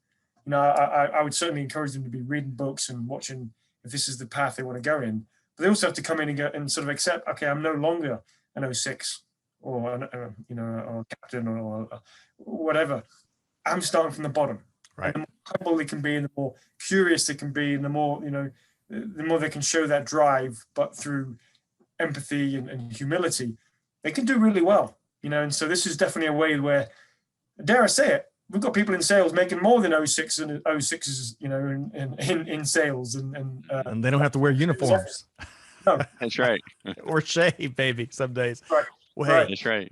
I would certainly encourage them to be reading books and watching if this is the path they want to go in. But they also have to come in and sort of accept, okay, I'm no longer an 06 or a captain or whatever. I'm starting from the bottom. Right. And the more humble they can be, and the more curious they can be, and the more they can show that drive, but through empathy and humility, they can do really well. And so this is definitely a way where, dare I say it, we've got people in sales making more than 06 and 06s, in sales, and they don't have to wear uniforms. No. That's right. Or shave, baby, some days. Right. Well, hey, That's right.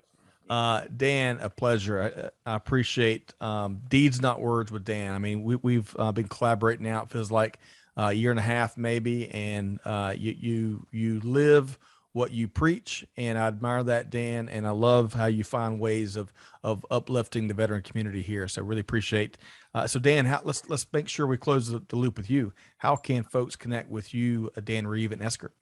Dan, a pleasure. I appreciate deeds, not words, with Dan. I mean, we've been collaborating now. It feels like a year and a half, maybe, and you live what you preach, and I admire that, Dan, and I love how you find ways of uplifting the veteran community here. So really appreciate. So Dan, let's make sure we close the loop with you. How can folks connect with you, Dan Reeve, and Esker?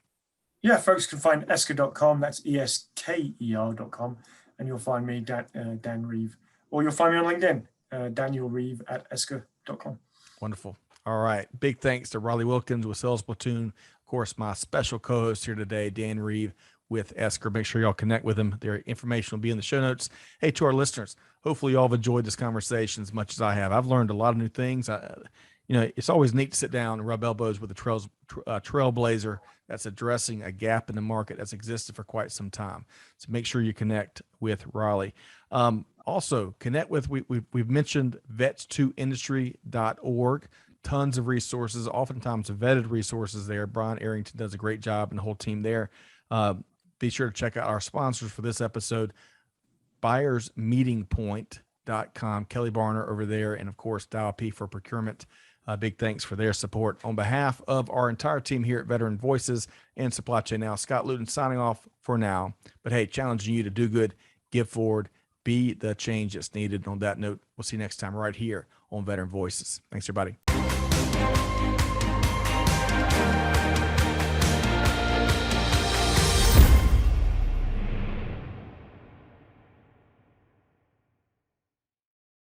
Yeah, folks can find esker.com. That's ESKER.com, and you'll find me, Dan Reeve, or you'll find me on LinkedIn, Daniel Reeve at esker.com. Wonderful. All right. Big thanks to Raleigh Wilkins with Sales Platoon. Of course, my special co-host here today, Dan Reeve with Esker. Make sure y'all connect with them. Their information will be in the show notes. Hey, to our listeners, hopefully y'all have enjoyed this conversation as much as I have. I've learned a lot of new things. it's always neat to sit down and rub elbows with a trailblazer that's addressing a gap in the market that's existed for quite some time. So make sure you connect with Raleigh. Also connect with, we've mentioned vets2industry.org, tons of resources, oftentimes vetted resources there. Brian Arrington does a great job and the whole team there. Be sure to check out our sponsors for this episode, buyersmeetingpoint.com, Kelly Barner over there, and of course, Dial P for procurement. Big thanks for their support. On behalf of our entire team here at Veteran Voices and Supply Chain Now, Scott Luton signing off for now. But hey, challenging you to do good, give forward, be the change that's needed. On that note, we'll see you next time right here on Veteran Voices. Thanks, everybody.